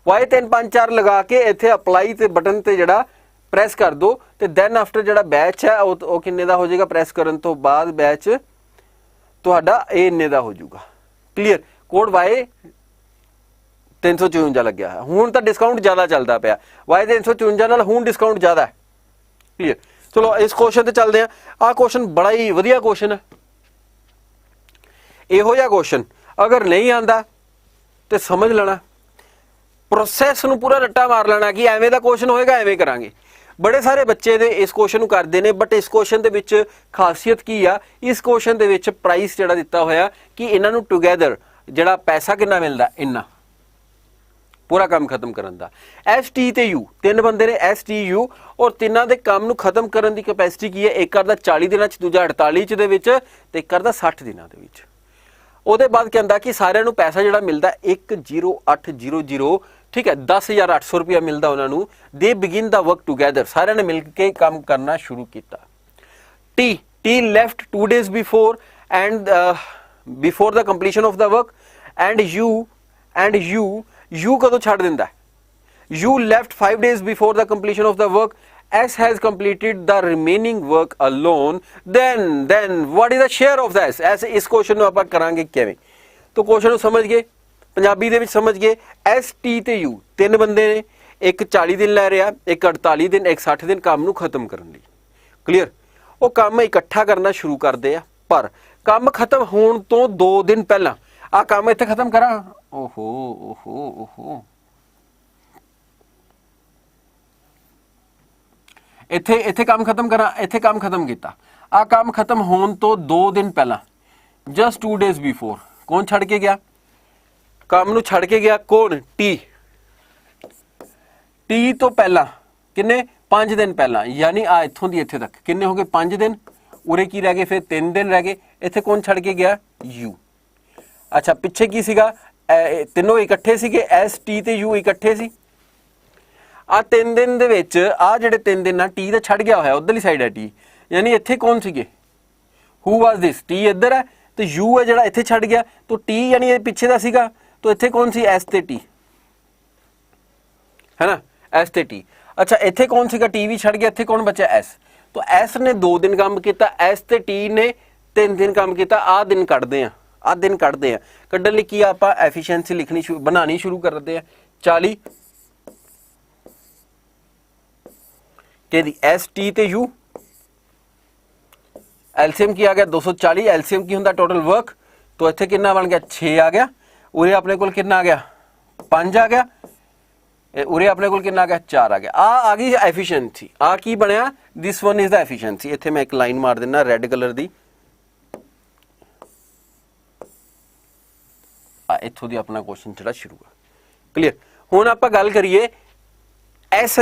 Y354 लगा के इत्थे अप्लाई ते बटन ते जड़ा प्रेस कर दो, तो दैन आफ्टर जड़ा बैच है वो किन्ने दा हो जाएगा, प्रेस करन तो बाद बैच तुहाडा ए इन्ने दा हो जाऊगा। क्लीयर, कोड Y354 लग्या है। हुण तां डिस्काउंट ज़्यादा चलदा पिया, Y354 नाल हुण डिस्काउंट ज़्यादा है। क्लीयर, चलो इस क्वेश्चन ते चलदे हैं। आ क्वेश्चन बड़ा ही वधिया क्वेश्चन है। इहो जिहा क्वेश्चन अगर नहीं आंदा तो समझ लेना, प्रोसैस नूं पूरा रट्टा मार लेना कि एवें दा क्वेश्चन होएगा, एवें करांगे। बड़े सारे बच्चे दे इस क्वेश्चन नूं करदे ने, बट इस क्वेश्चन दे विच खासियत की आ, इस क्वेश्चन दे विच प्राइस जिहड़ा दिता होया कि इन्हां नूं टुगेदर जिहड़ा पैसा कितना मिलदा, इन्ना पूरा काम खत्म करन दा। ST ते U तीन बंदे ने, STU, और तिन्हां दे काम नूं खत्म करन दी कैपेसिटी की है, एक करदा 40 दिनां च, दूजा 48 च दे विच, ते एक करदा 60 दिनां दे विच। ਉਹਦੇ ਬਾਅਦ ਕਹਿੰਦਾ कि ਸਾਰਿਆਂ ਨੂੰ ਪੈਸਾ ਜਿਹੜਾ ਮਿਲਦਾ 10800, ठीक है, 10,800 रुपया मिलता उन्होंने। They begin the work together, सारे ने मिलकर काम करना शुरू किया। T left 2 days before and before the completion of the work, and you कदों छड़ दिंदा, you left 5 days before the completion of the work, S has completed the remaining work alone, then what is the share of the S? ऐसे इस question ਨੂੰ ਆਪਾਂ ਕਰਾਂਗੇ ਕਿਵੇਂ। तो क्वेश्चन ਨੂੰ समझ गए, पंजाबी ਦੇ ਵਿੱਚ समझ गए। ST ਤੇ U ਤਿੰਨ ਬੰਦੇ ਨੇ, ਇੱਕ 40 दिन ਲੈ ਰਿਹਾ, ਇੱਕ 48 दिन, ਇੱਕ 60 दिन ਕੰਮ ਨੂੰ ਖਤਮ ਕਰਨ ਲਈ। ਕਲੀਅਰ, ਉਹ ਕੰਮ ਇਕੱਠਾ ਕਰਨਾ ਸ਼ੁਰੂ ਕਰਦੇ ਆ, ਪਰ ਕੰਮ ਖਤਮ ਹੋਣ ਤੋਂ 2 दिन ਪਹਿਲਾਂ ਆ ਕੰਮ ਇੱਥੇ ਖਤਮ ਕਰਾਂ, ਓਹੋ इत्थे काम खत्म करा, इत्थे काम खत्म किया, आ काम खत्म होने तो 2 दिन पहला, जस्ट 2 days बिफोर, कौन छड़ के गया काम नू, छड़ के गया कौन, टी तो पहला किन्ने 5 दिन पहला, यानी आ इत्थों दी इत्थे तक किन्ने हो गए 5 दिन, उरे की रह गए फिर 3 दिन रह गए, इत्थे कौन छड़ के गया, यू। अच्छा पिछे की सीगा, तीनों इकट्ठे सीगे, ST ते U इकट्ठे सी। आ 3 दिन दे विच आ जिहड़े 3 दिन आ, टी तो छड़ गया होया उधरली साइड है टी, यानी इत्थे कौन सीगे, हु वाज दिस, टी इधर है, तो यू है जिहड़ा इत्थे छड़ गया, तो टी यानी ये पिछे दा सीगा, तो इत्थे कौन सी, एस ते टी है ना, एस ते टी। अच्छा इत्थे कौन सीगा, टी भी छड़ गया, इत्थे कौन बचा, एस। तो एस ने 2 दिन काम किया, एस ते टी ने 3 दिन काम किया। आ दिन कढ़ते हैं, आ दिन कढ़ते हैं, कढ़न लई की आपां एफिशिएंसी लिखनी बनानी शुरू करते हैं। 40 के दी ST ते U, एलसीएम की आ गया 240, एलसीएम की हुंदा टोटल वर्क, तो इत्थे कितना बन गया 6 आ गया, उरे अपने कोल कितना आ गया 5 आ गया, उरे अपने कोल कितना आ गया 4 आ गया। आ गई एफिशिएंसी, आ की बनया, this one is the efficiency. इत्थे मैं एक लाइन मार देना रेड कलर दी, इत्थों दी अपना क्वेश्चन जिहड़ा शुरू है। क्लीयर, हुण आपां गल करिए एस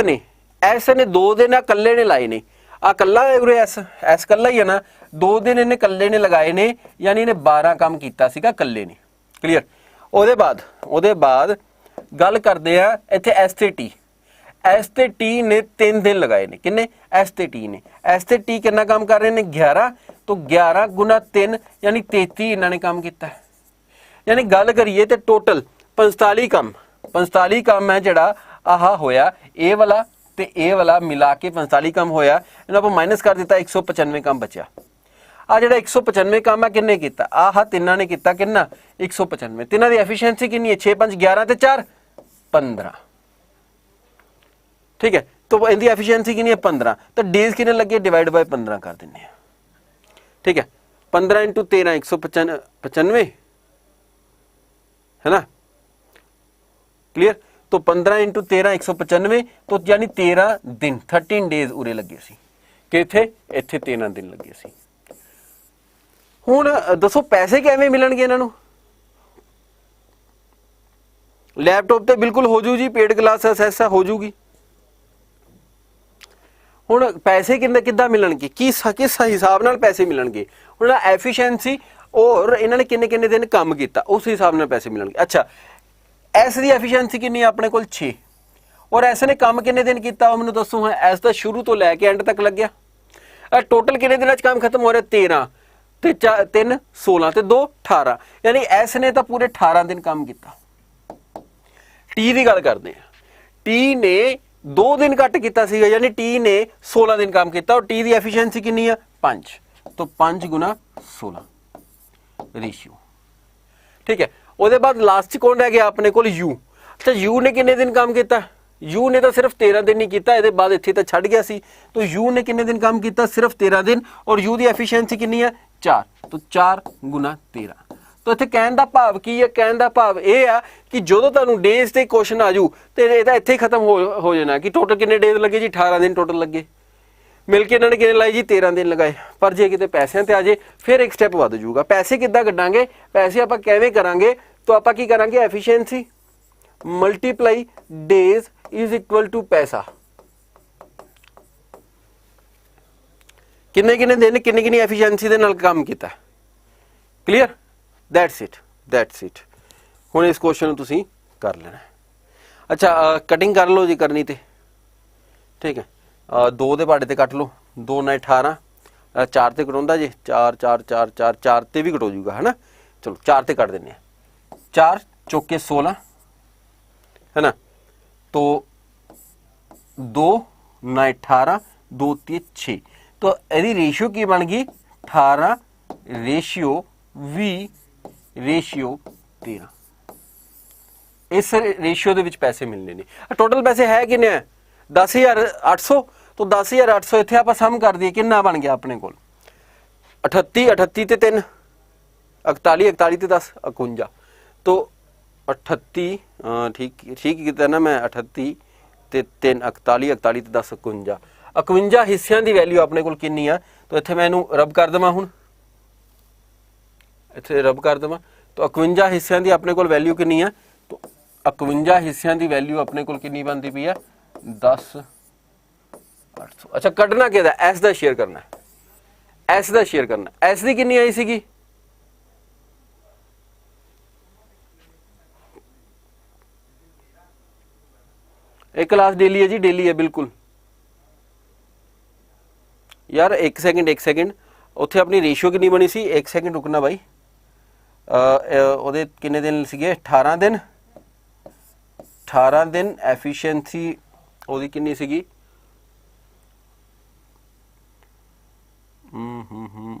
ने 2 दिन कल्ले ने लाए ने, आ कल्ला उरे एस कल्ला ही है ना, 2 दिन इन्हें कल्ले ने लगाए ने, यानी इन्हें 12 काम किया सीगा कल्ले ने। क्लीयर, ओदे बाद गल करते हैं इत्थे एस ते टी ने 3 दिन लगाए ने, किन्ने, एस ते टी ने। एस ते टी कितना काम कर रहे हैं 11, तो 11 गुना 3 यानी 33 इन्होंने काम किया। यानी गल करिए तो टोटल 45 काम है जिहड़ा आह होया, ए वाला ते ए वाला मिला के 45 काम होया, इन्हों आप माइनस कर दिता, 195 काम बचा। आ जिहड़ा 195 काम है किन्ने किया, आह तिन्ना ने किया, किन्ना 195। तिन्हां दी एफिशिएंसी कितनी है, 6 5 11 ते 4 15, ठीक है। तो इनकी एफिशिएंसी कितनी है 15, तो डेज कितने लगे, डिवाइड बाय 15 कर देने, ठीक है। 15 × 13 195 है ना, क्लियर। तो 15 × 13 195, तो यानी 13 दिन 13 डेज उरे लगे सी, कि इत्थे 13 दिन लगे सी। हुण दसो पैसे किवें मिलणगे इन्हां नूं, लैपटॉप ते बिल्कुल हो जू जी, पेड क्लास एस हो जूगी। ਹੁਣ ਪੈਸੇ ਕਿੱਦਾਂ ਮਿਲਣਗੇ, ਕਿਸ ਹਿਸਾਬ ਨਾਲ ਪੈਸੇ ਮਿਲਣਗੇ। ਹੁਣ ਐਫੀਸ਼ੀਐਂਸੀ ਔਰ ਇਹਨਾਂ ਨੇ ਕਿੰਨੇ ਦਿਨ ਕੰਮ ਕੀਤਾ ਉਸ ਹਿਸਾਬ ਨਾਲ ਪੈਸੇ ਮਿਲਣਗੇ। ਅੱਛਾ ਐਸ ਦੀ ਐਫੀਸ਼ੀਐਂਸੀ ਕਿੰਨੀ ਹੈ ਆਪਣੇ ਕੋਲ 6 ਔਰ ਐਸ ਨੇ ਕੰਮ ਕਿੰਨੇ ਦਿਨ ਕੀਤਾ ਉਹ ਮੈਨੂੰ ਦੱਸੋ। ਹੈ ਐਸ ਦਾ ਸ਼ੁਰੂ ਤੋਂ ਲੈ ਕੇ ਐਂਡ ਤੱਕ ਲੱਗਿਆ। ਟੋਟਲ ਕਿੰਨੇ ਦਿਨਾਂ 'ਚ ਕੰਮ ਖਤਮ ਹੋ ਰਿਹਾ 13 ਤੇ 3 16 ਤੇ 2 18 ਯਾਨੀ ਐਸ ਨੇ ਤਾਂ ਪੂਰੇ 18 ਦਿਨ ਕੰਮ ਕੀਤਾ। ਟੀ ਦੀ ਗੱਲ ਕਰਦੇ ਆ, ਟੀ ਨੇ 2 ਦਿਨ ਘੱਟ ਕੀਤਾ ਸੀਗਾ ਯਾਨੀ ਟੀ ਨੇ 16 ਦਿਨ ਕੰਮ ਕੀਤਾ ਔਰ ਟੀ ਦੀ ਐਫੀਸ਼ੀਐਂਸੀ ਕਿੰਨੀ ਆ 5 तो 5 गुना 16 रेशियो। ठीक है ਉਹਦੇ ਬਾਅਦ ਲਾਸਟ ਚ ਕੌਣ ਰਹਿ ਗਿਆ ਆਪਣੇ ਕੋਲ ਯੂ। ਅੱਛਾ ਯੂ ਨੇ ਕਿੰਨੇ ਦਿਨ ਕੰਮ ਕੀਤਾ, ਯੂ ਨੇ ਤਾਂ ਸਿਰਫ 13 ਦਿਨ ਹੀ ਕੀਤਾ, ਇਹਦੇ ਬਾਅਦ ਇੱਥੇ ਤਾਂ ਛੱਡ ਗਿਆ ਸੀ। तो ਯੂ ਨੇ ਕਿੰਨੇ ਦਿਨ ਕੰਮ ਕੀਤਾ ਸਿਰਫ 13 ਦਿਨ ਔਰ ਯੂ ਦੀ ਐਫੀਸ਼ੀਐਂਸੀ ਕਿੰਨੀ ਹੈ 4 तो 4 गुना 13। तो ਇੱਥੇ ਕਹਿਣ ਦਾ ਭਾਵ ਕੀ ਹੈ, ਕਹਿਣ ਦਾ ਭਾਵ ਇਹ ਆ ਕਿ ਜਦੋਂ ਤੁਹਾਨੂੰ ਡੇਜ਼ ਤੇ ਕੁਐਸਚਨ ਆ ਜੂ ਤੇ ਇਹਦਾ ਇੱਥੇ ਹੀ ਖਤਮ ਹੋ ਜਾਣਾ ਕਿ ਟੋਟਲ ਕਿੰਨੇ ਡੇਜ਼ ਲੱਗੇ ਜੀ 18 ਦਿਨ ਟੋਟਲ ਲੱਗੇ। ਮਿਲ ਕੇ ਇਹਨਾਂ ਨੇ ਕਿੰਨੇ ਲਾਏ ਜੀ 13 ਦਿਨ ਲਗਾਏ। ਪਰ ਜੇ ਕਿਤੇ ਪੈਸਿਆਂ ਤੇ ਆ ਜੇ ਫਿਰ ਇੱਕ ਸਟੈਪ ਵੱਧ ਜਾਊਗਾ। ਪੈਸੇ ਕਿੱਦਾਂ ਕੱਢਾਂਗੇ, ਪੈਸੇ ਆਪਾਂ ਕਿਵੇਂ ਕਰਾਂਗੇ ਤਾਂ ਆਪਾਂ ਕੀ ਕਰਾਂਗੇ efficiency multiply days is equal to ਪੈਸਾ। ਕਿੰਨੇ ਦਿਨ ਕਿੰਨੀ ਐਫੀਸ਼ੀਐਂਸੀ ਦੇ ਨਾਲ ਕੰਮ ਕੀਤਾ। Clear, that's it. ਹੁਣ ਇਸ ਕੁਐਸਚਨ ਨੂੰ ਤੁਸੀਂ ਕਰ ਲੈਣਾ। ਅੱਛਾ ਕਟਿੰਗ ਕਰ ਲਓ ਜੀ ਕਰਨੀ ਤੇ ਠੀਕ ਹੈ। 2 ਦੇ ਪਹਾੜੇ ਤੇ ਕੱਟ ਲਓ 2 ਨਾਲ 18 4 ਤੇ ਕਟਾਉਂਦਾ ਜੀ 4 4 4 4 4 ਤੇ ਵੀ ਕਟੋ ਜੂਗਾ है ना। चलो 4 ਤੇ ਕੱਟ ਦਿੰਦੇ ਆ 4 ਚੌਕੇ 16 है ना। तो 2 ਨਾਲ 18 2 ਤੇ 6 तो ਇਹਦੀ ਰੇਸ਼ੀਓ ਕੀ ਬਣ ਗਈ 18 ਰੇਸ਼ੀਓ 20 ਰੇਸ਼ੀਓ 13। ਇਸ ਰੇਸ਼ੀਓ ਦੇ ਵਿੱਚ ਪੈਸੇ ਮਿਲਨੇ ਨੇ। ਟੋਟਲ ਪੈਸੇ ਹੈ ਕਿੰਨੇ ਆ 10,800 तो 10,800 ਇੱਥੇ ਆਪਾਂ ਸਮ ਕਰ ਦਈਏ ਕਿੰਨਾ ਬਣ ਗਿਆ ਆਪਣੇ ਕੋਲ 38 ਤੇ 3 41 ਤੇ 10 51 तो 38 ठीक ਕੀਤਾ ਨਾ ਮੈਂ 38 ਤੇ 3 41 ਤੇ 10 51 51 ਹਿੱਸਿਆਂ ਦੀ ਵੈਲਿਊ ਆਪਣੇ ਕੋਲ ਕਿੰਨੀ ਆ। ਤਾਂ ਇੱਥੇ ਮੈਂ ਇਹਨੂੰ ਰਬ ਕਰ ਦਵਾਂ ਹੁਣ ਇੱਥੇ ਰਬ ਕਰ ਦਵਾਂ ਤਾਂ 51 ਹਿੱਸਿਆਂ ਦੀ ਆਪਣੇ ਕੋਲ ਵੈਲਿਊ ਕਿੰਨੀ ਆ। ਤਾਂ 51 ਹਿੱਸਿਆਂ ਦੀ ਵੈਲਿਊ ਆਪਣੇ ਕੋਲ ਕਿੰਨੀ ਬਣਦੀ ਪਈ ਆ 10,800। अच्छा ਕੱਢਣਾ ਕਿਹਦਾ ਐਸ ਦਾ ਸ਼ੇਅਰ ਕਰਨਾ, ਐਸ ਦਾ ਸ਼ੇਅਰ ਕਰਨਾ। ਐਸ ਦੀ ਕਿੰਨੀ ਆਈ ਸੀਗੀ एक क्लास डेली है जी, डेली है बिल्कुल यार। एक सेकंड उत्थे अपनी रेशियो कितनी बनी सी, एक सेकंड रुकना भाई। ਉਹਦੇ किन्ने दिन सीगे 18 दिन 18 दिन एफिशिएंसी ਉਹਦੀ किन्नी सीगी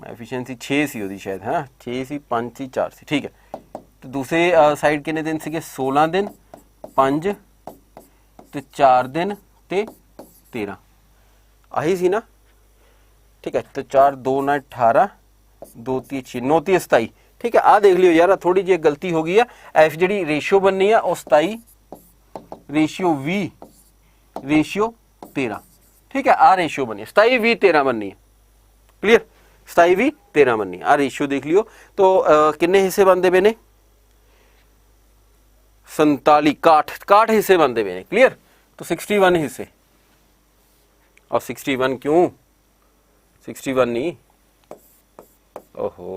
एफिशिएंसी 6 सी ਉਹਦੀ शायद है 6 सी 5 सी 4 सी ठीक है। तो दूसरे साइड किन्ने दिन सीगे 16 दिन 5 ਤੇ 4 ਦਿਨ ਤੇ 13 ਆਹੀ ਸੀ ਨਾ ठीक है। तो 4 2 ਨਾਲ 18 2 3 6 9 3 27 ठीक है। आ देख लियो यार थोड़ी जी गलती हो गई है। एफ जी रेशियो बननी है और 27 रेशियो 20 रेशियो 13 ठीक है। आ रेशियो बनी 27 20 13 बननी है। क्लियर 27 20 13 बननी है। आ रेशियो देख लियो। तो किन्ने हिस्से बनते पे ने 47 61 हिस्से बनते पे ने। क्लियर तो 61 हिस्से और 61 क्यों 61 नहीं ओहो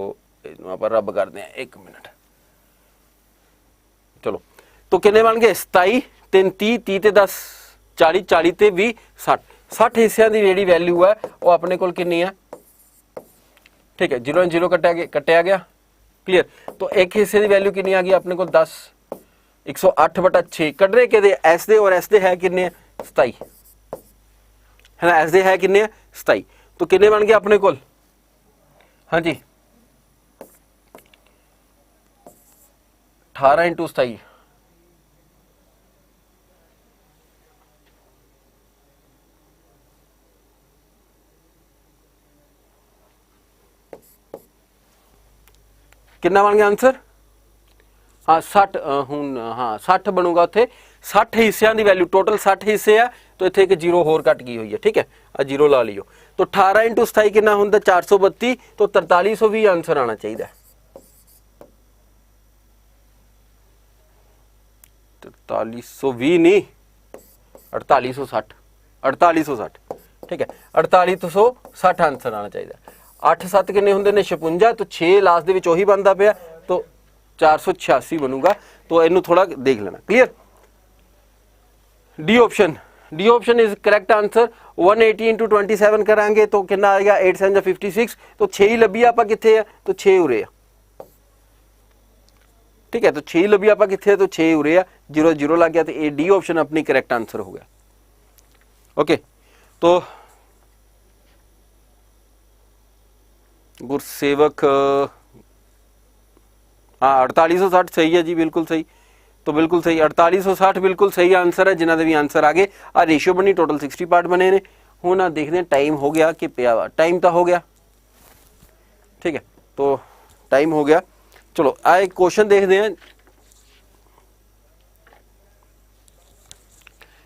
आप रब करते हैं 1 मिनट। चलो तो किन्ने बन गए 27 3 30 30 ते 10 40 40 ते 20 60 60 हिस्सियां दी जेहड़ी वैल्यू है वो अपने कोल कितनी है ठीक है। 0 0 कटिया गया। क्लियर तो एक हिस्से की वैल्यू कितनी आ गई अपने को 10 108/6 कटने के दे एस दे और एस दे है कितने 27 है ना। एस दे है कितने 27 तो कितने बन गए अपने कोल हाँ जी 18 × 27 कितना बन गया आंसर हाँ 60 हूँ हाँ 60 बनूगा उत्थे 60 हिस्सियां की वैल्यू टोटल 60 हिस्से है तो इत्थे एक जीरो होर कट गई हुई है ठीक है। आ जीरो ला लियो तो 18 × 27 कितना होंदा 432 तो 4320 आंसर आना चाहिए 4320 नहीं 4860 4860 ठीक है 4860 आंसर आना चाहिए 8 7 किन्ने हुंदे ने 56 तो 6 लास्ट दे विच ओही बनदा पिया तो 486 बनूगा तो इनू थोड़ा देख लेना clear D option is correct answer 180 into 27 करांगे तो कितना आएगा 8 7 56 तो 6 ही लभी आप किथे है तो 6 उरे ठीक है तो 6 लभी आप किथे है तो 6 उरे 0 0 लग गया तो ये डी ऑप्शन अपनी करेक्ट आंसर हो गया ओके तो गुरसेवक हाँ 4860 सही है जी बिल्कुल सही तो बिल्कुल सही 4860 बिल्कुल सही आंसर है जिन्होंने भी आंसर आ गए आ रेशियो बनी टोटल 60 पार्ट बने ने हुण आ देखते हैं टाइम हो गया कि पिया टाइम तो हो गया ठीक है तो टाइम हो गया चलो आ एक क्वेश्चन देखते हैं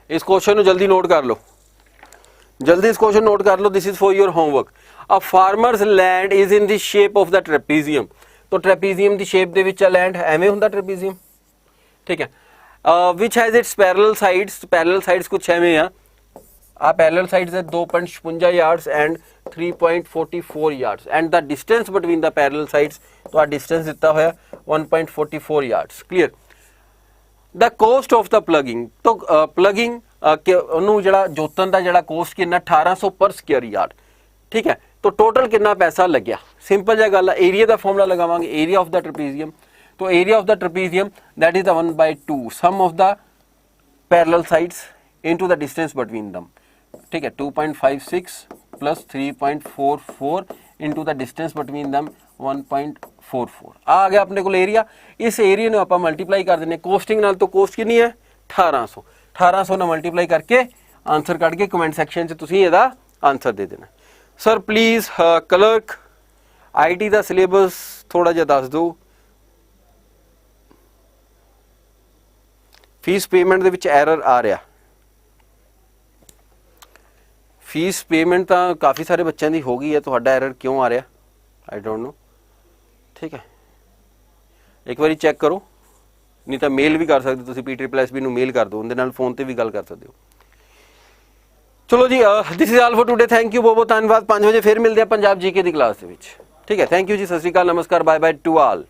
इस क्वेश्चन को जल्दी नोट कर लो जल्दी इस क्वेश्चन नोट कर लो this is for your homework a farmer's land is in the shape of the trapezium तो ट्रेपीजियम की शेप दे विच लैंड एवें हुंदा ट्रेपीजियम ठीक है which has its parallel sides कुछ एवें आ पैरेलल साइड्स है 2.56 yards and 3.44 yards and the distance between the parallel sides तो आ डिस्टेंस दिता होया 1.44 yards clear the cost of the ploughing तो प्लगिंग ਉਹਨੂੰ ਜਿਹੜਾ ਜੋਤਨ ਦਾ ਜਿਹੜਾ ਕੋਸਟ ਕਿੰਨਾ 1800 ਪਰ ਸਕੁਅਰ ਯਾਰਡ ਠੀਕ ਹੈ तो टोटल कितना पैसा लग गया सिंपल जहा गल एरिया का फॉर्मूला लगावांगे एरिया ऑफ द ट्रेपीजियम तो area of the trapezium that is the 1/2 sum of the parallel sides into the distance between them ठीक है 2.56 plus 3.44 into the distance between them 1.44 आ गया अपने को एरिया इस एरिया को आप मल्टीप्लाई कर देने कोस्टिंग नाल तो कोस्ट कितनी है 1800 ना मल्टीप्लाई करके आंसर कट के कमेंट सैक्शन च तुसीं इहदा आंसर दे देना सर प्लीज़ क्लर्क IT का सिलेबस थोड़ा जिहा दस दो फीस पेमेंट दे विच एरर आ रहा फीस पेमेंट तो काफ़ी सारे बच्चों की हो गई है तो एरर क्यों आ रहा आई डोंट नो ठीक है एक बार चेक करो नहीं तो मेल भी कर सकते तुसीं PSSB नूं मेल कर दो उनके नाल फोन पर भी गल कर सकते हो चलो जी this is all for today thank you बहुत बहुत धन्यवाद 5 बजे फिर मिलते हैं पंजाब GK की क्लास ठीक है थैंक यू जी सत श्री अकाल नमस्कार बाय बाय टू ऑल।